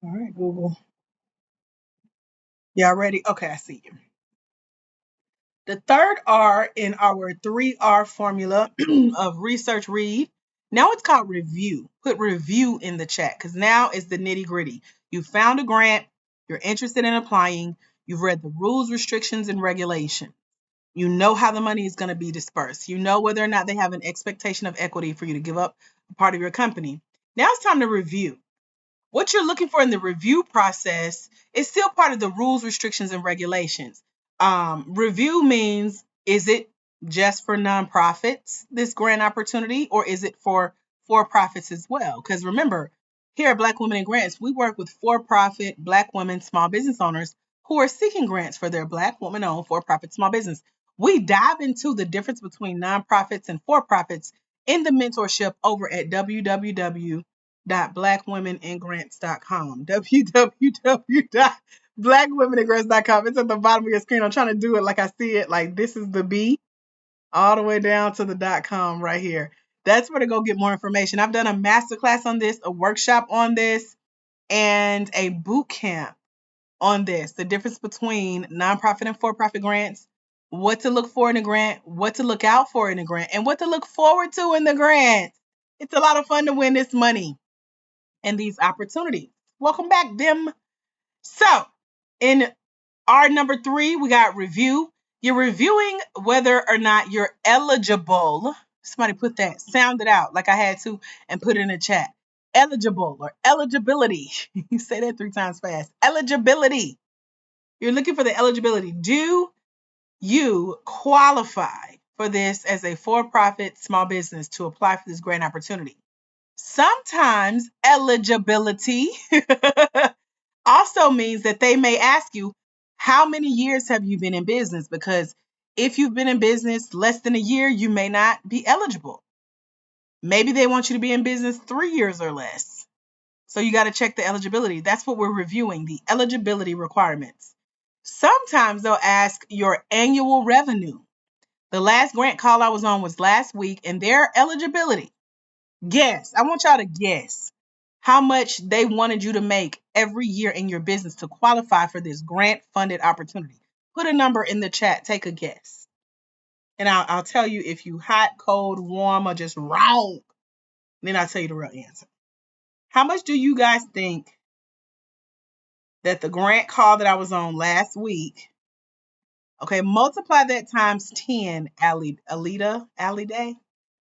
All right, Google. Y'all ready? Okay, I see you. The third R in our 3R formula of research, read. Now it's called review. Put review in the chat because now it's the nitty gritty. You found a grant, you're interested in applying, you've read the rules, restrictions, and regulations. You know how the money is going to be dispersed. You know whether or not they have an expectation of equity for you to give up a part of your company. Now it's time to review. What you're looking for in the review process is still part of the rules, restrictions, and regulations. Review means, is it just for nonprofits, this grant opportunity, or is it for profits as well? Because remember, here at Black Women in Grants, we work with for-profit Black women small business owners who are seeking grants for their Black woman-owned for-profit small business. We dive into the difference between nonprofits and for-profits in the mentorship over at www.blackwomeningrants.com. www.blackwomeningrants.com. It's at the bottom of your screen. I'm trying to do it like I see it. Like this is the B all the way down to the .com right here. That's where to go get more information. I've done a masterclass on this, a workshop on this, and a boot camp on this. The difference between nonprofit and for-profit grants, what to look for in a grant, what to look out for in a grant, and what to look forward to in the grant. It's a lot of fun to win this money and these opportunities. Welcome back, Dim. So, in our number 3, we got review. You're reviewing whether or not you're eligible. Somebody put that, sound it out like I had to, and put it in the chat. Eligible or eligibility. You say that 3 times fast. Eligibility. You're looking for the eligibility. Do you qualify for this as a for-profit small business to apply for this grant opportunity? Sometimes eligibility also means that they may ask you, how many years have you been in business? Because if you've been in business less than a year, you may not be eligible. Maybe they want you to be in business 3 years or less. So you got to check the eligibility. That's what we're reviewing, the eligibility requirements. Sometimes they'll ask your annual revenue. The last grant call I was on was last week, and their eligibility, guess, I want y'all to guess how much they wanted you to make every year in your business to qualify for this grant funded opportunity. Put a number in the chat, take a guess. And I'll tell you if you hot, cold, warm, or just wrong. Then I'll tell you the real answer. How much do you guys think that the grant call that I was on last week, okay, multiply that times 10, Alida,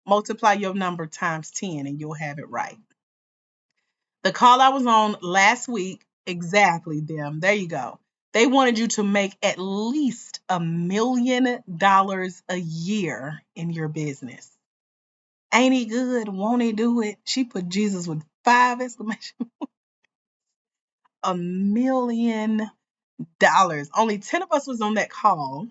multiply your number times 10 and you'll have it right. The call I was on last week, exactly them. There you go. They wanted you to make at least $1 million a year in your business. Ain't he good? Won't he do it? She put Jesus with 5 exclamation. $1 million. Only 10 of us was on that call.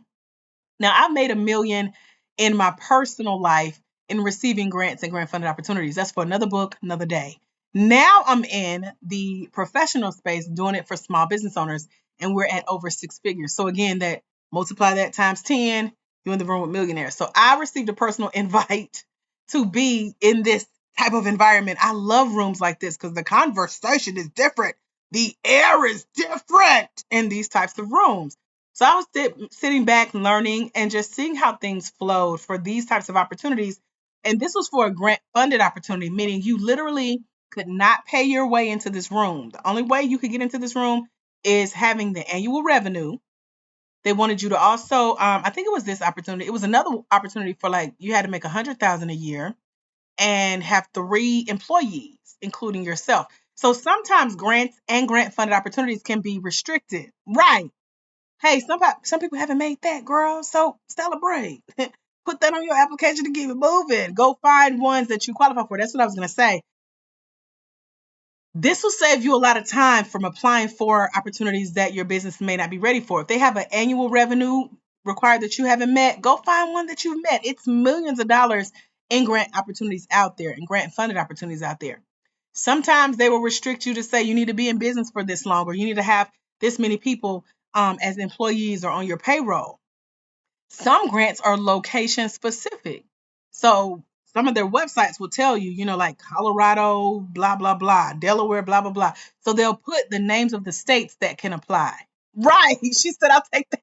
Now, I've made $1 million in my personal life in receiving grants and grant funded opportunities. That's for another book, another day. Now I'm in the professional space doing it for small business owners, and we're at over 6 figures. So again, that multiply that times 10, you're in the room with millionaires. So I received a personal invite to be in this type of environment. I love rooms like this because the conversation is different. The air is different in these types of rooms. So I was sitting back, learning, and just seeing how things flowed for these types of opportunities. And this was for a grant funded opportunity, meaning you literally could not pay your way into this room. The only way you could get into this room is having the annual revenue. They wanted you to also, I think it was this opportunity. It was another opportunity for like you had to make 100,000 a year and have 3 employees, including yourself. So sometimes grants and grant funded opportunities can be restricted, right? Hey, some people haven't made that, girl. So celebrate. Put that on your application to keep it moving. Go find ones that you qualify for. That's what I was gonna say. This will save you a lot of time from applying for opportunities that your business may not be ready for. If they have an annual revenue required that you haven't met, go find one that you've met. It's millions of dollars in grant opportunities out there and grant funded opportunities out there. Sometimes they will restrict you to say you need to be in business for this long or you need to have this many people as employees or on your payroll. Some grants are location specific. So some of their websites will tell you, like Colorado, blah, blah, blah, Delaware, blah, blah, blah. So they'll put the names of the states that can apply. Right. She said, I'll take that.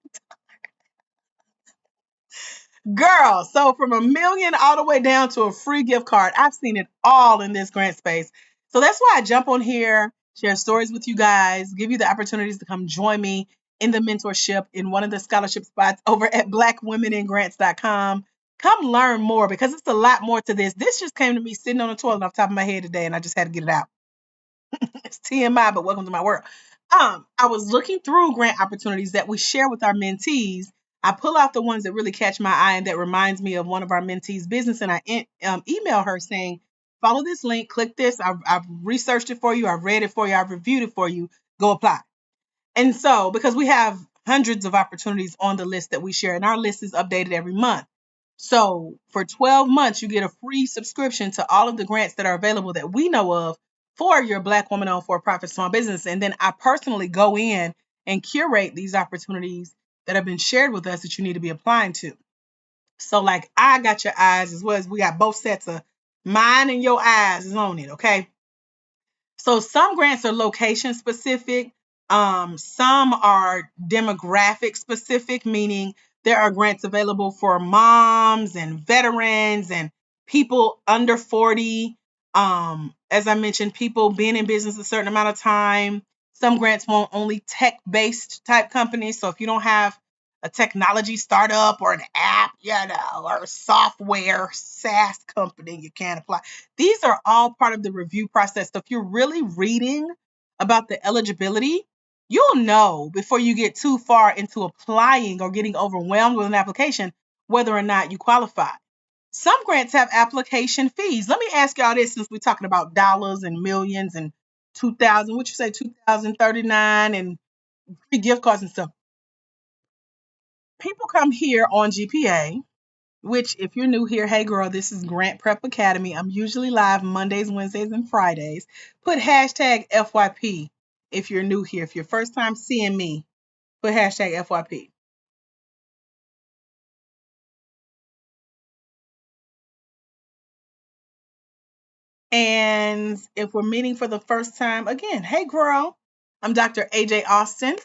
Girl, so from $1 million all the way down to a free gift card, I've seen it all in this grant space. So that's why I jump on here, share stories with you guys, give you the opportunities to come join me in the mentorship in one of the scholarship spots over at blackwomeningrants.com. Come learn more because it's a lot more to this. This just came to me sitting on the toilet off the top of my head today, and I just had to get it out. It's TMI, but welcome to my world. I was looking through grant opportunities that we share with our mentees. I pull out the ones that really catch my eye and that reminds me of one of our mentees' business, and I email her saying, "Follow this link, click this. I've researched it for you, I've read it for you, I've reviewed it for you. Go apply." And so, because we have hundreds of opportunities on the list that we share, and our list is updated every month. So for 12 months, you get a free subscription to all of the grants that are available that we know of for your Black woman owned for profit small business. And then I personally go in and curate these opportunities that have been shared with us that you need to be applying to. So, like, I got your eyes as well as we got both sets of mine and your eyes is on it, okay? So some grants are location specific. Some are demographic specific, meaning there are grants available for moms and veterans and people under 40. As I mentioned, people being in business a certain amount of time. Some grants want only tech-based type companies. So if you don't have a technology startup or an app, or a software SaaS company, you can't apply. These are all part of the review process. So if you're really reading about the eligibility, you'll know before you get too far into applying or getting overwhelmed with an application whether or not you qualify. Some grants have application fees. Let me ask y'all this since we're talking about dollars and millions and 2,000, what you say, 2,039 and free gift cards and stuff. People come here on GPA which if you're new here, hey girl, this is Grant Prep Academy. I'm usually live Mondays, Wednesdays, and Fridays. Put hashtag FYP if you're new here. If you're first time seeing me, put hashtag FYP. And if we're meeting for the first time, again, hey girl, I'm Dr. AJ Austin,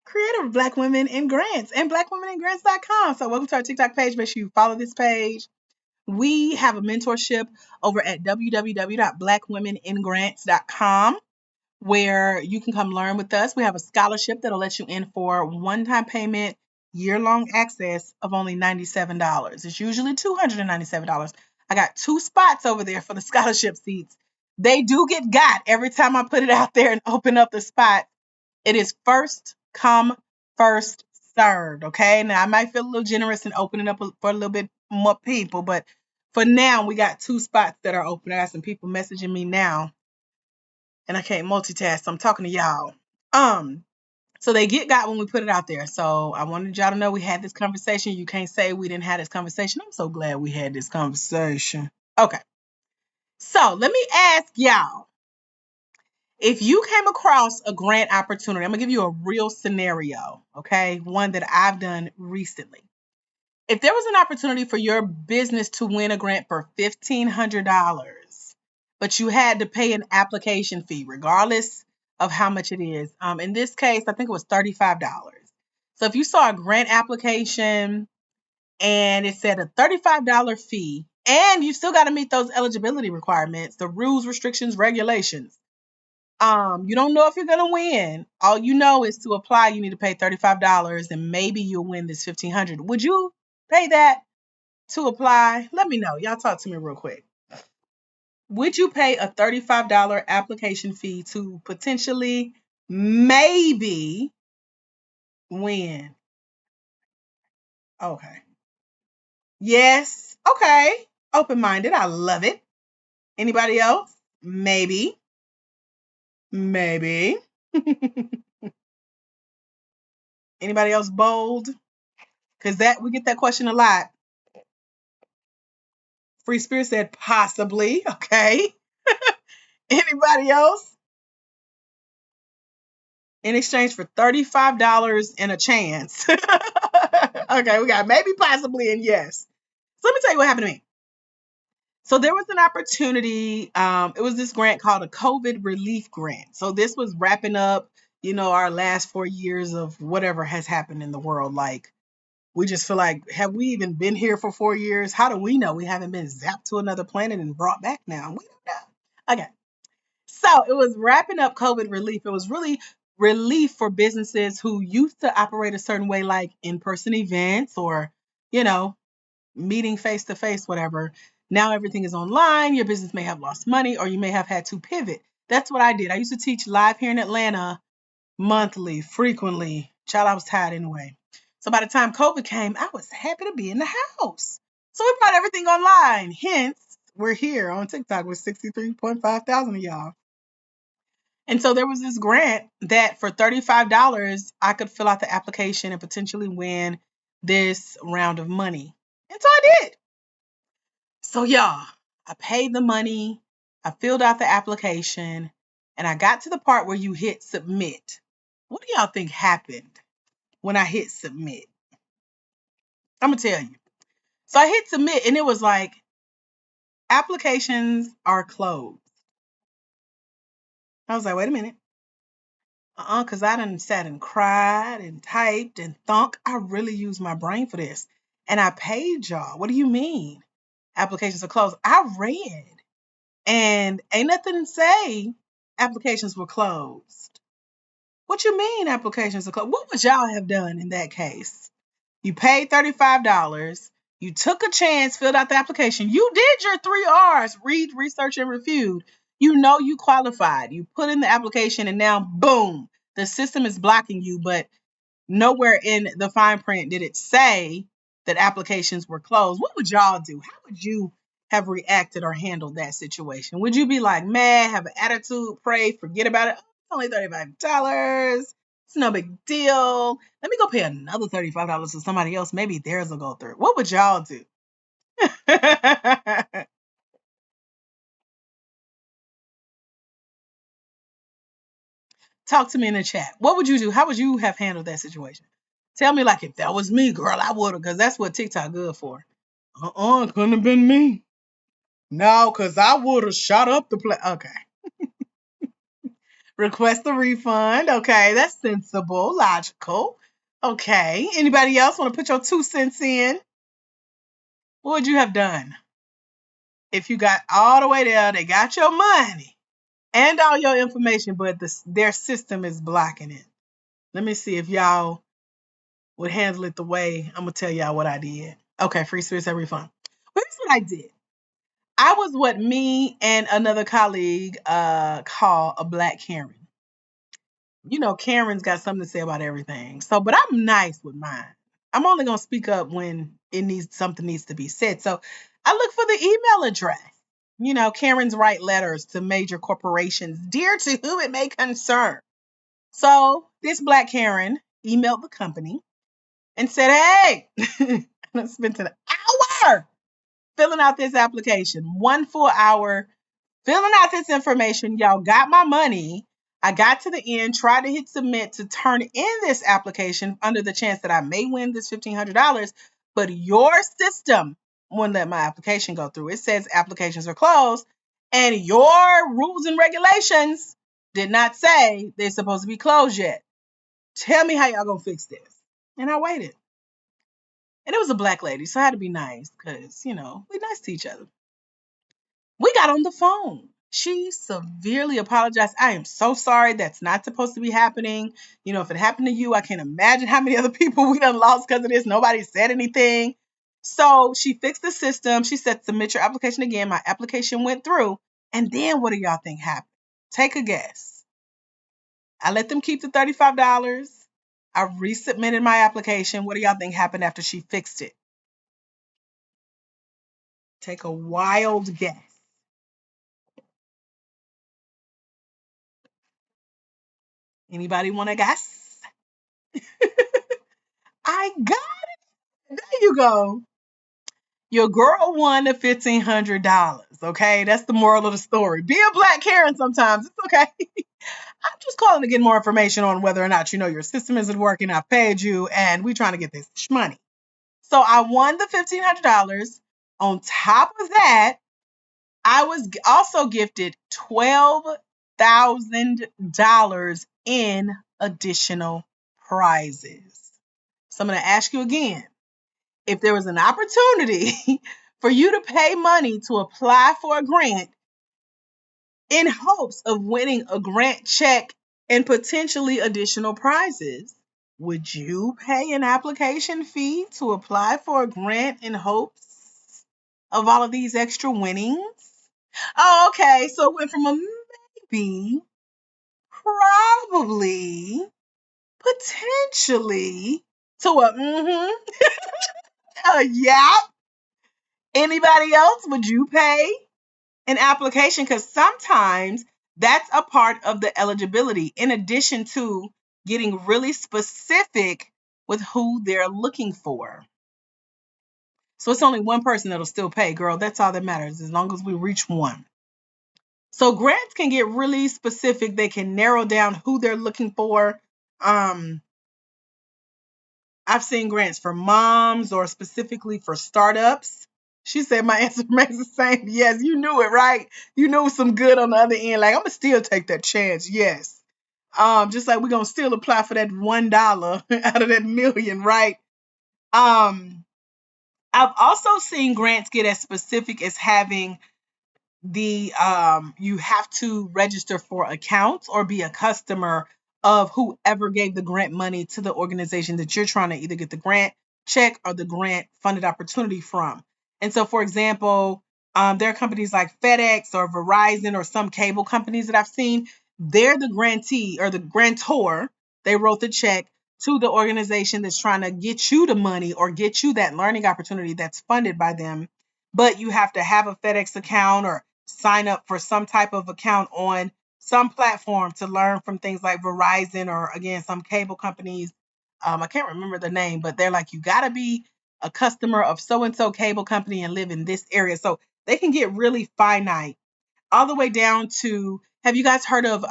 creator of Black Women in Grants and blackwomeningrants.com. So welcome to our TikTok page. Make sure you follow this page. We have a mentorship over at www.blackwomeningrants.com where you can come learn with us. We have a scholarship that'll let you in for one-time payment, year-long access of only $97. It's usually $297. I got 2 spots over there for the scholarship seats. They do get got every time I put it out there and open up the spot. It is first come, first served. Okay. Now I might feel a little generous in opening up for a little bit more people, but for now we got 2 spots that are open. I got some people messaging me now and I can't multitask. So I'm talking to y'all. Um, so they get got when we put it out there. So I wanted y'all to know we had this conversation. You can't say we didn't have this conversation. I'm so glad we had this conversation. Okay. So let me ask y'all. If you came across a grant opportunity, I'm gonna give you a real scenario, okay? One that I've done recently. If there was an opportunity for your business to win a grant for $1,500, but you had to pay an application fee, regardless of how much it is. In this case, I think it was $35. So if you saw a grant application and it said a $35 fee, and you still got to meet those eligibility requirements, the rules, restrictions, regulations. You don't know if you're gonna win. All you know is to apply, you need to pay $35 and maybe you'll win this 1,500. Would you pay that to apply? Let me know. Y'all talk to me real quick. Would you pay a $35 application fee to potentially maybe win? Okay. Yes. Okay. Open-minded. I love it. Anybody else? Maybe. Maybe. Anybody else bold? Because that we get that question a lot. Free Spirit said possibly. Okay. Anybody else? In exchange for $35 and a chance. Okay, we got maybe, possibly, and yes. So let me tell you what happened to me. So there was an opportunity. It was this grant called a COVID relief grant. So this was wrapping up, our last 4 years of whatever has happened in the world. Like, we just feel like, have we even been here for 4 years? How do we know we haven't been zapped to another planet and brought back now? We don't know. Okay. So it was wrapping up COVID relief. It was really relief for businesses who used to operate a certain way, like in person events or, you know, meeting face to face, whatever. Now everything is online. Your business may have lost money or you may have had to pivot. That's what I did. I used to teach live here in Atlanta monthly, frequently. Child, I was tired anyway. So by the time COVID came, I was happy to be in the house. So we brought everything online. Hence, we're here on TikTok with 63.5 thousand of y'all. And so there was this grant that for $35, I could fill out the application and potentially win this round of money. And so I did. So, y'all, I paid the money, I filled out the application, and I got to the part where you hit submit. What do y'all think happened when I hit submit? I'm going to tell you. So I hit submit, and it was like, applications are closed. I was like, wait a minute. Because I done sat and cried and typed and thunk. I really used my brain for this. And I paid y'all. What do you mean? Applications are closed. I read. And ain't nothing to say applications were closed. What you mean applications are closed? What would y'all have done in that case? You paid $35. You took a chance, filled out the application. You did your 3 R's: read, research, and reviewed. You know you qualified. You put in the application and now, boom, the system is blocking you. But nowhere in the fine print did it say that applications were closed. What would y'all do? How would you have reacted or handled that situation? Would you be like, mad, have an attitude, pray, forget about it? Oh, it's only $35. It's no big deal. Let me go pay another $35 to somebody else. Maybe theirs will go through. What would y'all do? Talk to me in the chat. What would you do? How would you have handled that situation? Tell me, like, if that was me, girl, I would have, because that's what TikTok good for. It couldn't have been me. No, because I would have shot up the play. Okay. Request a refund. Okay, that's sensible, logical. Okay. Anybody else want to put your 2 cents in? What would you have done if you got all the way there? They got your money and all your information, but their system is blocking it. Let me see if y'all would handle it the way I'm gonna tell y'all what I did. Okay, free spirits and refund. Well, here's what I did. I was what me and another colleague call a black Karen. You know, Karen's got something to say about everything. So, but I'm nice with mine. I'm only gonna speak up when something needs to be said. So I look for the email address. You know, Karens write letters to major corporations, dear to whom it may concern. So this black Karen emailed the company and said, hey, I spent an hour filling out this application, 1 full hour filling out this information. Y'all got my money. I got to the end, tried to hit submit to turn in this application under the chance that I may win this $1,500, but your system wouldn't let my application go through. It says applications are closed, and your rules and regulations did not say they're supposed to be closed yet. Tell me how y'all gonna fix this. And I waited. And it was a black lady, so I had to be nice because, we're nice to each other. We got on the phone. She severely apologized. I am so sorry. That's not supposed to be happening. If it happened to you, I can't imagine how many other people we done lost because of this. Nobody said anything. So she fixed the system. She said, submit your application again. My application went through. And then what do y'all think happened? Take a guess. I let them keep the $35. I resubmitted my application. What do y'all think happened after she fixed it? Take a wild guess. Anybody want to guess? I got it. There you go. Your girl won the $1,500. Okay, that's the moral of the story. Be a black Karen sometimes. It's okay. I'm just calling to get more information on whether or not your system isn't working. I paid you, and we trying to get this money. So I won the $1,500. On top of that, I was also gifted $12,000 in additional prizes. So I'm going to ask you again. If there was an opportunity for you to pay money to apply for a grant in hopes of winning a grant check and potentially additional prizes, would you pay an application fee to apply for a grant in hopes of all of these extra winnings? Oh, okay. So it went from a maybe, probably, potentially to a a yeah. Anybody else? Would you pay an application? Because sometimes that's a part of the eligibility, in addition to getting really specific with who they're looking for. So it's only one person that'll still pay, girl. That's all that matters, as long as we reach one. So grants can get really specific. They can narrow down who they're looking for. I've seen grants for moms or specifically for startups. She said my answer remains the same. Yes, you knew it, right? You knew some good on the other end. Like, I'm gonna still take that chance. Yes. Just like we're gonna still apply for that $1 out of that million, right? I've also seen grants get as specific as having you have to register for accounts or be a customer of whoever gave the grant money to the organization that you're trying to either get the grant check or the grant funded opportunity from. And so, for example, there are companies like FedEx or Verizon or some cable companies that I've seen. They're the grantee or the grantor. They wrote the check to the organization that's trying to get you the money or get you that learning opportunity that's funded by them. But you have to have a FedEx account or sign up for some type of account on some platform to learn from things like Verizon or, again, some cable companies. I can't remember the name, but they're like, you got to be a customer of so and so cable company and live in this area. So they can get really finite, all the way down to, have you guys heard of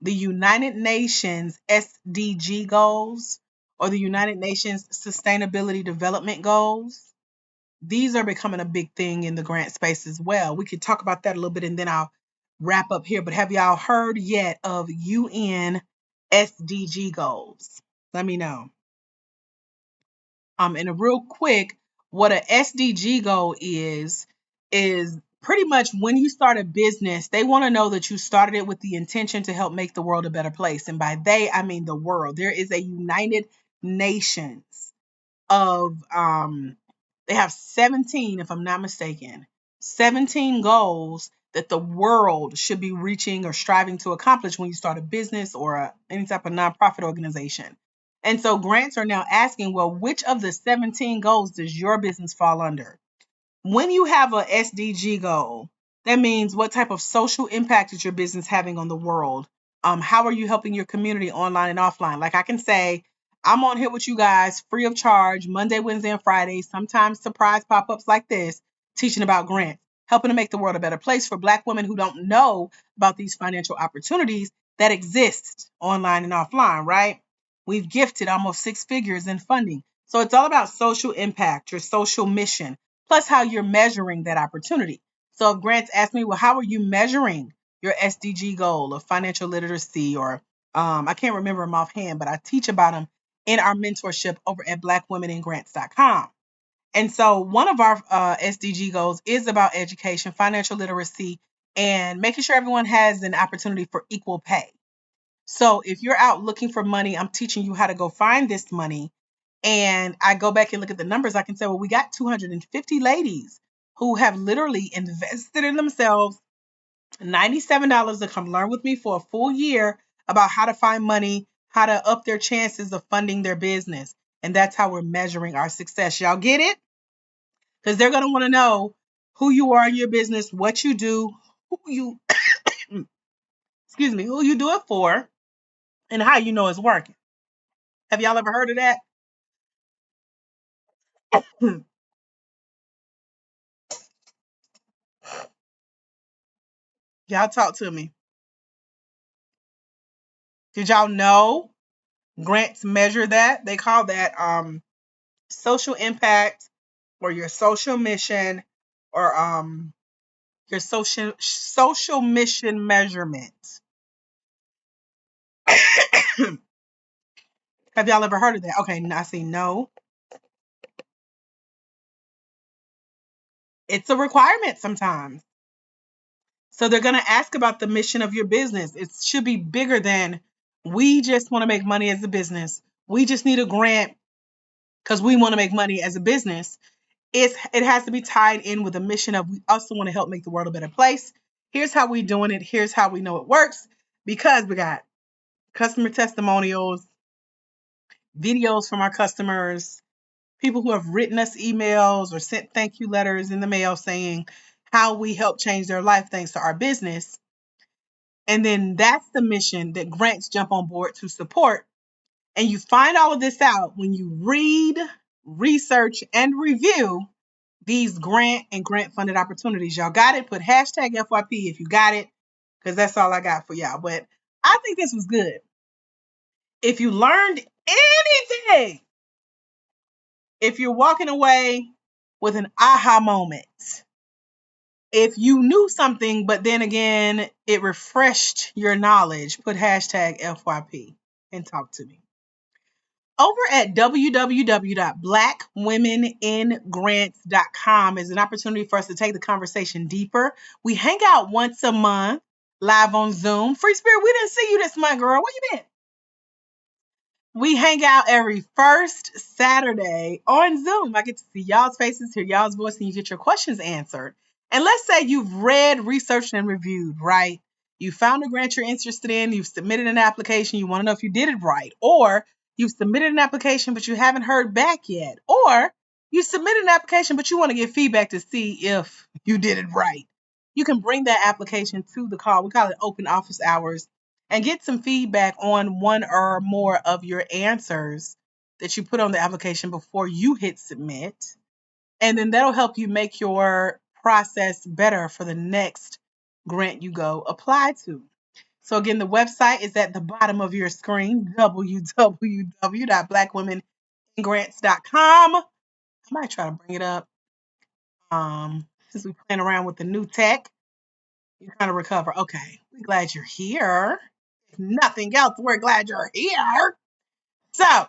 the United Nations SDG goals or the United Nations Sustainability Development Goals? These are becoming a big thing in the grant space as well. We could talk about that a little bit and then I'll wrap up here. But have y'all heard yet of UN SDG goals? Let me know. And a real quick, what a SDG goal is pretty much when you start a business, they want to know that you started it with the intention to help make the world a better place. And by they, I mean the world. There is a United Nations of they have 17, if I'm not mistaken, 17 goals that the world should be reaching or striving to accomplish when you start a business or any type of nonprofit organization. And so grants are now asking, well, which of the 17 goals does your business fall under? When you have a SDG goal, that means what type of social impact is your business having on the world? How are you helping your community online and offline? Like I can say, I'm on here with you guys free of charge, Monday, Wednesday, and Friday, sometimes surprise pop-ups like this, teaching about grants, helping to make the world a better place for Black women who don't know about these financial opportunities that exist online and offline, right? We've gifted almost six figures in funding. So it's all about social impact, your social mission, plus how you're measuring that opportunity. So if grants ask me, well, how are you measuring your SDG goal of financial literacy, or I can't remember them offhand, but I teach about them in our mentorship over at blackwomeningrants.com. And so one of our SDG goals is about education, financial literacy, and making sure everyone has an opportunity for equal pay. So if you're out looking for money, I'm teaching you how to go find this money. And I go back and look at the numbers, I can say, well, we got 250 ladies who have literally invested in themselves $97 to come learn with me for a full year about how to find money, how to up their chances of funding their business. And that's how we're measuring our success. Y'all get it? Because they're going to want to know who you are in your business, what you do, who you, excuse me, who you do it for, and how you know it's working. Have y'all ever heard of that? Y'all talk to me. Did y'all know grants measure that? They call that social impact or your social mission or your social mission measurement. Have y'all ever heard of that? Okay, I see no. It's a requirement sometimes. So they're going to ask about the mission of your business. It should be bigger than, we just want to make money as a business. We just need a grant because we want to make money as a business. It has to be tied in with a mission of, we also want to help make the world a better place. Here's how we doing it. Here's how we know it works, because we got customer testimonials, videos from our customers, people who have written us emails or sent thank you letters in the mail saying how we help change their life thanks to our business. And then that's the mission that grants jump on board to support. And you find all of this out when you read, research, and review these grant and grant funded opportunities. Y'all got it? Put hashtag FYP if you got it, because that's all I got for y'all. But I think this was good. If you learned anything, if you're walking away with an aha moment, if you knew something, but then again, it refreshed your knowledge, put hashtag FYP and talk to me. Over at www.blackwomeningrants.com is an opportunity for us to take the conversation deeper. We hang out once a month live on Zoom. Free Spirit, we didn't see you this month, girl. Where you been? We hang out every first Saturday on Zoom. I get to see y'all's faces, hear y'all's voice, and you get your questions answered. And let's say you've read, researched, and reviewed, right? You found a grant you're interested in, you've submitted an application, you want to know if you did it right, or you've submitted an application but you haven't heard back yet, or you submitted an application but you want to get feedback to see if you did it right. You can bring that application to the call. We call it open office hours, and get some feedback on one or more of your answers that you put on the application before you hit submit. And then that'll help you make your process better for the next grant you go apply to. So again, the website is at the bottom of your screen, www.blackwomeningrants.com. I might try to bring it up. Since we're playing around with the new tech, you kind of recover. Okay, we're glad you're here. If nothing else, we're glad you're here. So,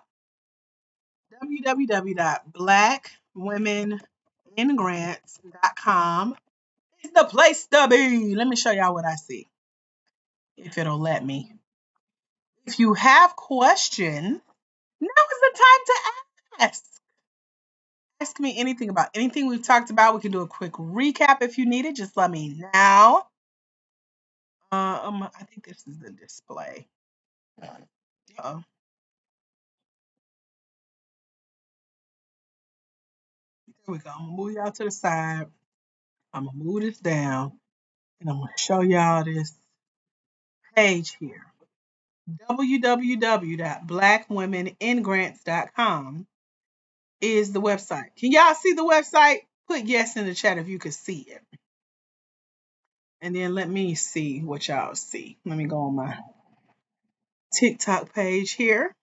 www.blackwomeningrants.com is the place to be. Let me show y'all what I see, if it'll let me. If you have questions, now is the time to ask. Ask me anything about anything we've talked about. We can do a quick recap if you need it. Just let me know. I think this is the display. Uh-oh. There we go. I'm gonna move y'all to the side. I'm gonna move this down, and I'm gonna show y'all this page here. www.blackwomeningrants.com is the website. Can y'all see the website? Put yes in the chat if you could see it. And then let me see what y'all see. Let me go on my TikTok page here.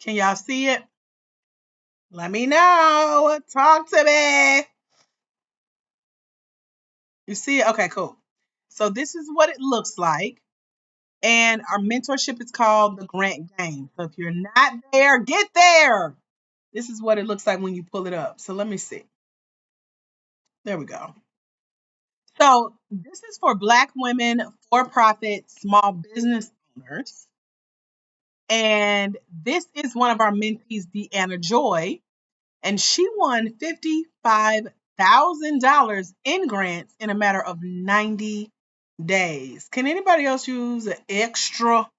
Can y'all see it? Let me know. Talk to me. You see it? Okay, cool. So this is what it looks like. And our mentorship is called the Grant Game. So if you're not there, get there. This is what it looks like when you pull it up. So let me see. There we go. So this is for Black women, for-profit, small business owners. And this is one of our mentees, Deanna Joy. And she won $55,000 in grants in a matter of 90 days. Can anybody else use an extra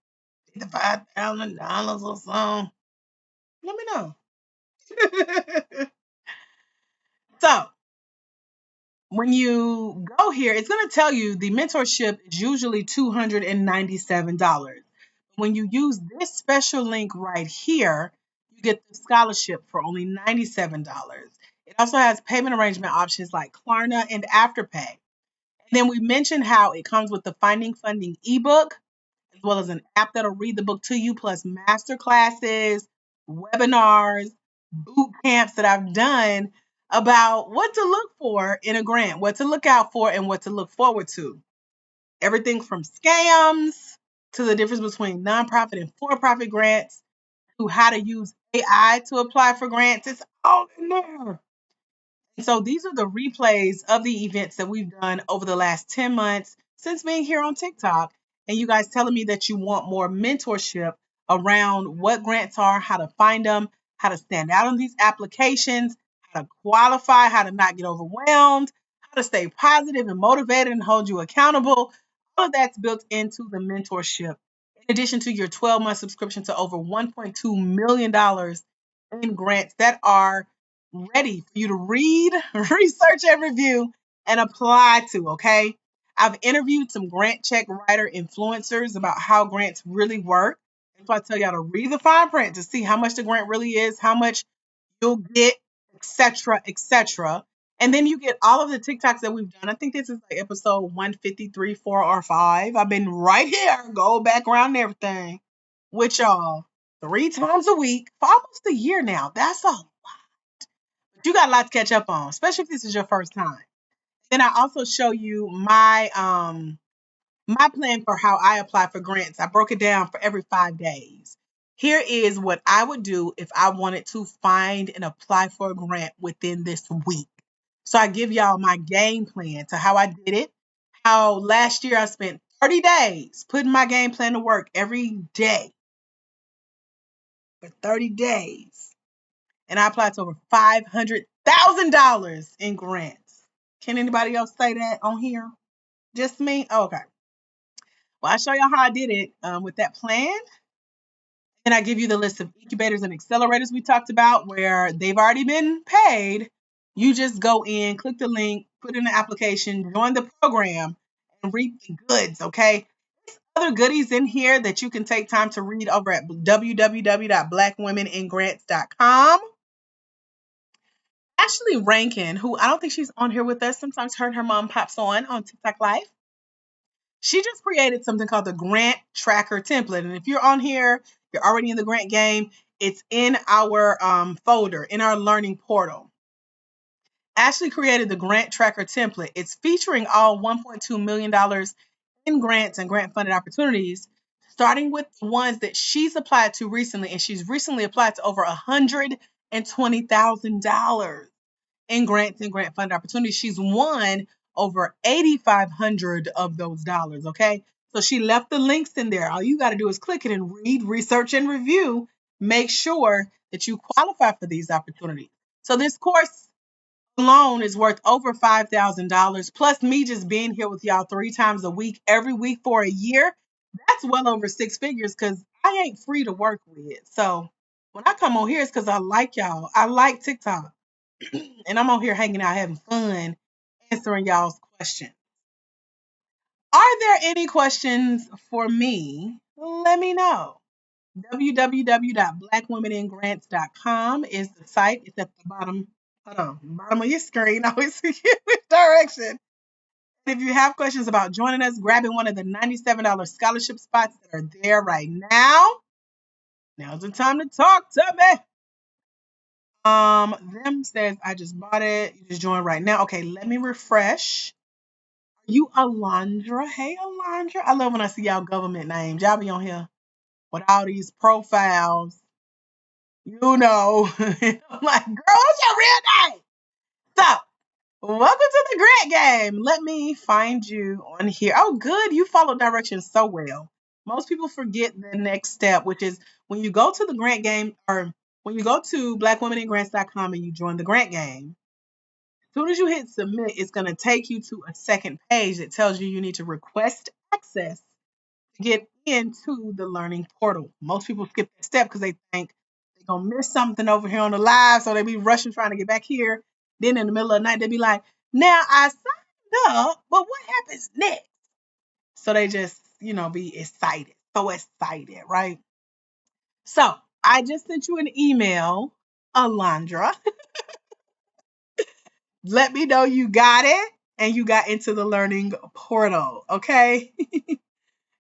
$55,000 or something? Let me know. So, when you go here, it's going to tell you the mentorship is usually $297. When you use this special link right here, you get the scholarship for only $97. It also has payment arrangement options like Klarna and Afterpay. And then we mentioned how it comes with the Finding Funding ebook, as well as an app that'll read the book to you, plus master classes, webinars, boot camps that I've done about what to look for in a grant, what to look out for, and what to look forward to. Everything from scams to the difference between nonprofit and for-profit grants to how to use AI to apply for grants. It's all in there. So these are the replays of the events that we've done over the last 10 months since being here on TikTok. And you guys telling me that you want more mentorship around what grants are, how to find them, how to stand out on these applications, how to qualify, how to not get overwhelmed, how to stay positive and motivated and hold you accountable. All of that's built into the mentorship. In addition to your 12-month subscription to over $1.2 million in grants that are ready for you to read, research, and review and apply to, okay? I've interviewed some grant check writer influencers about how grants really work. And so I tell y'all to read the fine print to see how much the grant really is, how much you'll get, etc., etc. And then you get all of the TikToks that we've done. I think this is like episode 153, 4, or 5. I've been right here, go back around and everything with y'all 3 times a week for almost a year now. That's a you got a lot to catch up on, especially if this is your first time. Then I also show you my plan for how I apply for grants. I broke it down for every 5 days. Here is what I would do if I wanted to find and apply for a grant within this week. So I give y'all my game plan to how I did it. How last year I spent 30 days putting my game plan to work every day for 30 days. And I applied to over $500,000 in grants. Can anybody else say that on here? Just me? Oh, okay. Well, I'll show y'all how I did it with that plan. And I give you the list of incubators and accelerators we talked about where they've already been paid. You just go in, click the link, put in the application, join the program, and reap the goods, okay? Other goodies in here that you can take time to read over at www.blackwomeningrants.com. Ashley Rankin, who I don't think she's on here with us. Sometimes her and her mom pops on TikTok Live. She just created something called the Grant Tracker Template. And if you're on here, you're already in the grant game, it's in our folder, in our learning portal. Ashley created the Grant Tracker Template. It's featuring all $1.2 million in grants and grant funded opportunities, starting with the ones that she's applied to recently. And she's recently applied to over $120,000 in grants and grant funded opportunities. She's won over 8,500 of those dollars. Okay. So she left the links in there. All you got to do is click it and read, research, and review. Make sure that you qualify for these opportunities. So this course alone is worth over $5,000. Plus me just being here with y'all 3 times a week, every week for a year. That's well over 6 figures because I ain't free to work with. So when I come on here, it's because I like y'all. I like TikTok. And I'm on here hanging out, having fun, answering y'all's questions. Are there any questions for me? Let me know. www.blackwomeningrants.com is the site. It's at the bottom, hold on, bottom of your screen. I always forget which direction. If you have questions about joining us, grabbing one of the $97 scholarship spots that are there right now, now's the time to talk to me. Them says I just bought it. You just joined right now. Okay, let me refresh. You Alondra. Hey Alondra. I love when I see y'all government names. Y'all be on here with all these profiles. You know. I'm like, girl, what's your real name? So, welcome to the Grant Game. Let me find you on here. Oh, good. You follow directions so well. Most people forget the next step, which is when you go to the Grant Game or when you go to blackwomeningrants.com and you join the Grant Game. As soon as you hit submit, it's going to take you to a second page that tells you need to request access to get into the learning portal. Most people skip that step because they think they're going to miss something over here on the live, so they be rushing trying to get back here. Then in the middle of the night, they be like, now I signed up, but what happens next? So they just, be excited. So excited, right? So I just sent you an email, Alondra. Let me know you got it and you got into the learning portal, okay? Yeah,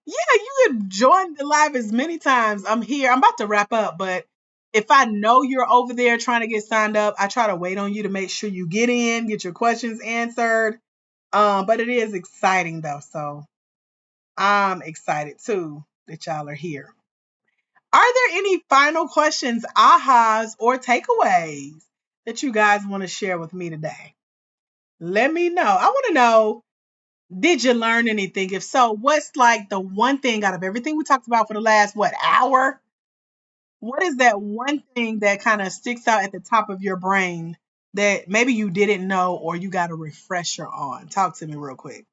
you can join the live as many times. I'm here. I'm about to wrap up, but if I know you're over there trying to get signed up, I try to wait on you to make sure you get in, get your questions answered. But it is exciting though, so I'm excited too that y'all are here. Are there any final questions, ahas, or takeaways that you guys want to share with me today? Let me know. I want to know, did you learn anything? If so, what's like the one thing out of everything we talked about for the last, hour? What is that one thing that kind of sticks out at the top of your brain that maybe you didn't know or you got a refresher on? Talk to me real quick.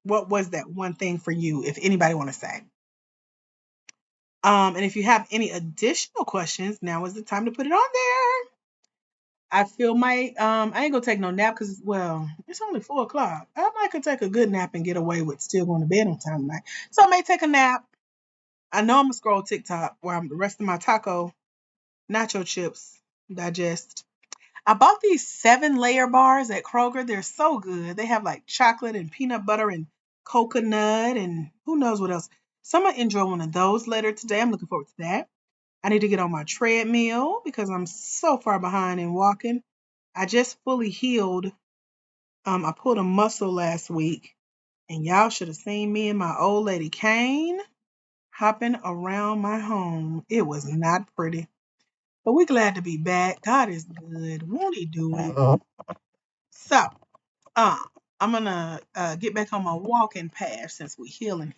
What was that one thing for you, if anybody want to say? And if you have any additional questions, now is the time to put it on there. I feel I ain't gonna take no nap because it's only 4 o'clock. I might could take a good nap and get away with still going to bed on time tonight. So I may take a nap. I know I'm gonna scroll TikTok while the rest of my taco nacho chips digest. I bought these 7-layer bars at Kroger. They're so good. They have like chocolate and peanut butter and coconut and who knows what else. So I'm gonna enjoy one of those later today. I'm looking forward to that. I need to get on my treadmill because I'm so far behind in walking. I just fully healed. I pulled a muscle last week, and y'all should have seen me and my old lady cane hopping around my home. It was not pretty. But we're glad to be back. God is good. Won't he do it? So, I'm going to get back on my walking path since we're healing.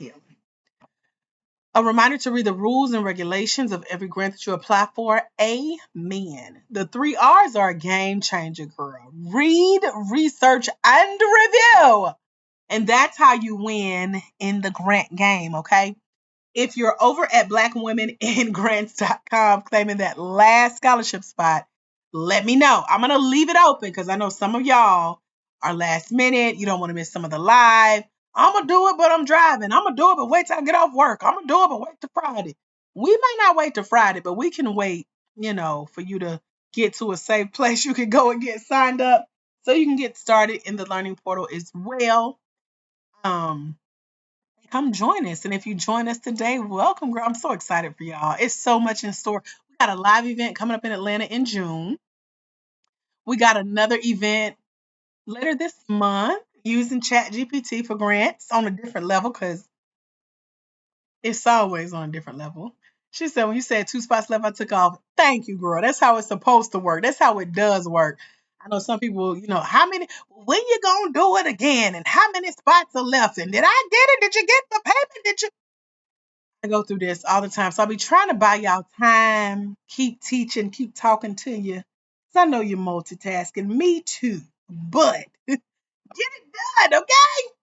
A reminder to read the rules and regulations of every grant that you apply for. Amen. The 3 R's are a game changer, girl. Read, research, and review. And that's how you win in the grant game, okay? If you're over at blackwomeningrants.com claiming that last scholarship spot, let me know. I'm going to leave it open because I know some of y'all are last minute. You don't want to miss some of the live. I'm going to do it, but I'm driving. I'm going to do it, but wait till I get off work. I'm going to do it, but wait till Friday. We may not wait till Friday, but we can wait, for you to get to a safe place. You can go and get signed up so you can get started in the learning portal as well. Um, Come join us. And if you join us today, welcome, girl. I'm so excited for y'all. It's so much in store. We got a live event coming up in Atlanta in June. We got another event later this month using Chat GPT for grants on a different level because it's always on a different level. She said, when you said 2 spots left, I took off. Thank you, girl. That's how it's supposed to work. That's how it does work. I know some people, how many, when you gonna do it again? And how many spots are left? And did I get it? Did you get the payment? Did you? I go through this all the time. So I'll be trying to buy y'all time, keep teaching, keep talking to you. Because I know you're multitasking. Me too. But get it done, okay?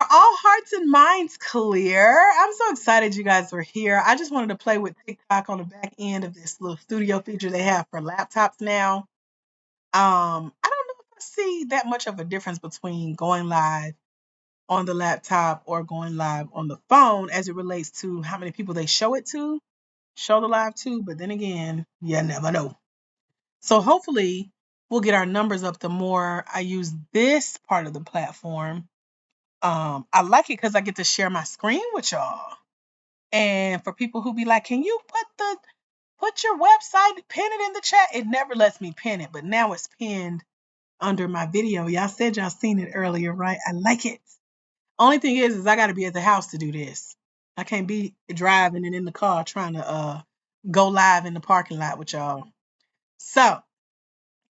Are all hearts and minds clear? I'm so excited you guys were here. I just wanted to play with TikTok on the back end of this little studio feature they have for laptops now. I don't know if I see that much of a difference between going live on the laptop or going live on the phone as it relates to how many people they show the live to. But then again, you never know. So hopefully we'll get our numbers up the more I use this part of the platform. I like it because I get to share my screen with y'all. And for people who be like, can you put your website, pin it in the chat? It never lets me pin it, but now it's pinned under my video. Y'all said y'all seen it earlier, right? I like it. Only thing is I gotta be at the house to do this. I can't be driving and in the car trying to go live in the parking lot with y'all. So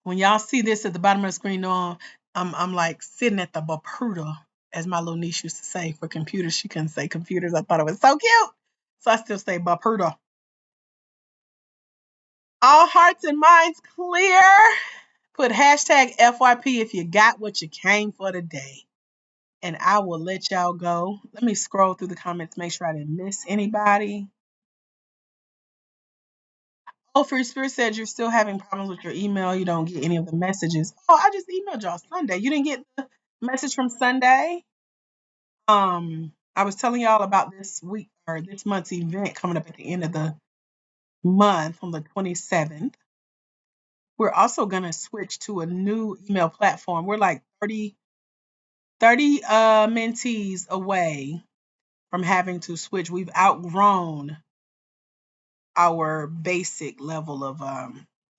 when y'all see this at the bottom of the screen, know I'm like sitting at the Bapuda, as my little niece used to say for computers. She couldn't say computers. I thought it was so cute. So I still say Bapuda. All hearts and minds clear. Put hashtag FYP if you got what you came for today. And I will let y'all go. Let me scroll through the comments, make sure I didn't miss anybody. Oh, Free Spirit said you're still having problems with your email. You don't get any of the messages. Oh, I just emailed y'all Sunday. You didn't get the message from Sunday? I was telling y'all about this week or this month's event coming up at the end of the month on the 27th. We're also going to switch to a new email platform. We're like 30 mentees away from having to switch. We've outgrown our basic level of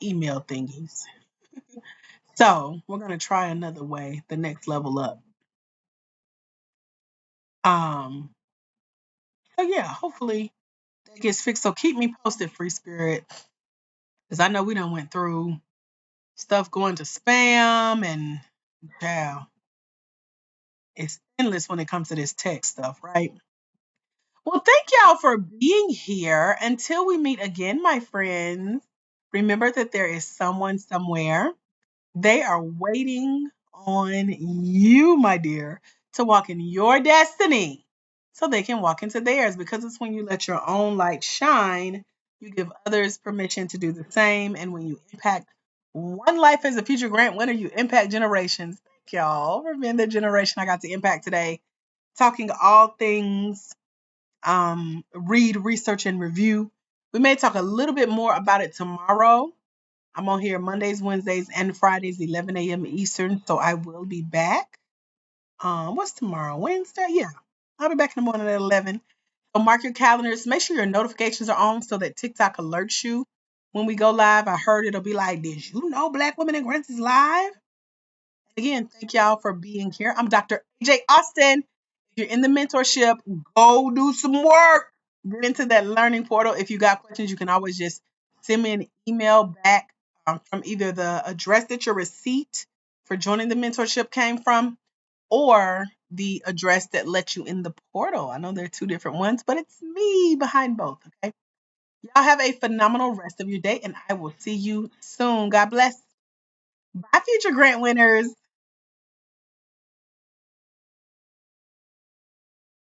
email thingies. So we're going to try another way, the next level up. Um, so yeah, hopefully that gets fixed. So keep me posted, Free Spirit, because I know we done went through stuff going to spam and yeah, it's endless when it comes to this tech stuff, right? Well, thank y'all for being here. Until we meet again, my friends, remember that there is someone somewhere. They are waiting on you, my dear, to walk in your destiny so they can walk into theirs, because it's when you let your own light shine, you give others permission to do the same. And when you impact one life as a future grant winner, you impact generations. Thank y'all for being the generation I got to impact today. Talking all things read, research, and review. We may talk a little bit more about it tomorrow. I'm on here Mondays, Wednesdays, and Fridays, 11 a.m. Eastern. So I will be back. What's tomorrow? Wednesday? Yeah. I'll be back in the morning at 11. So mark your calendars. Make sure your notifications are on so that TikTok alerts you when we go live. I heard it'll be like, did you know Black Women in Grants is live? Again, thank y'all for being here. I'm Dr. AJ Austin. If you're in the mentorship, go do some work. Get into that learning portal. If you got questions, you can always just send me an email back from either the address that your receipt for joining the mentorship came from or the address that let you in the portal. I know there are two different ones, but it's me behind both. Okay. Y'all have a phenomenal rest of your day, and I will see you soon. God bless. Bye, future grant winners.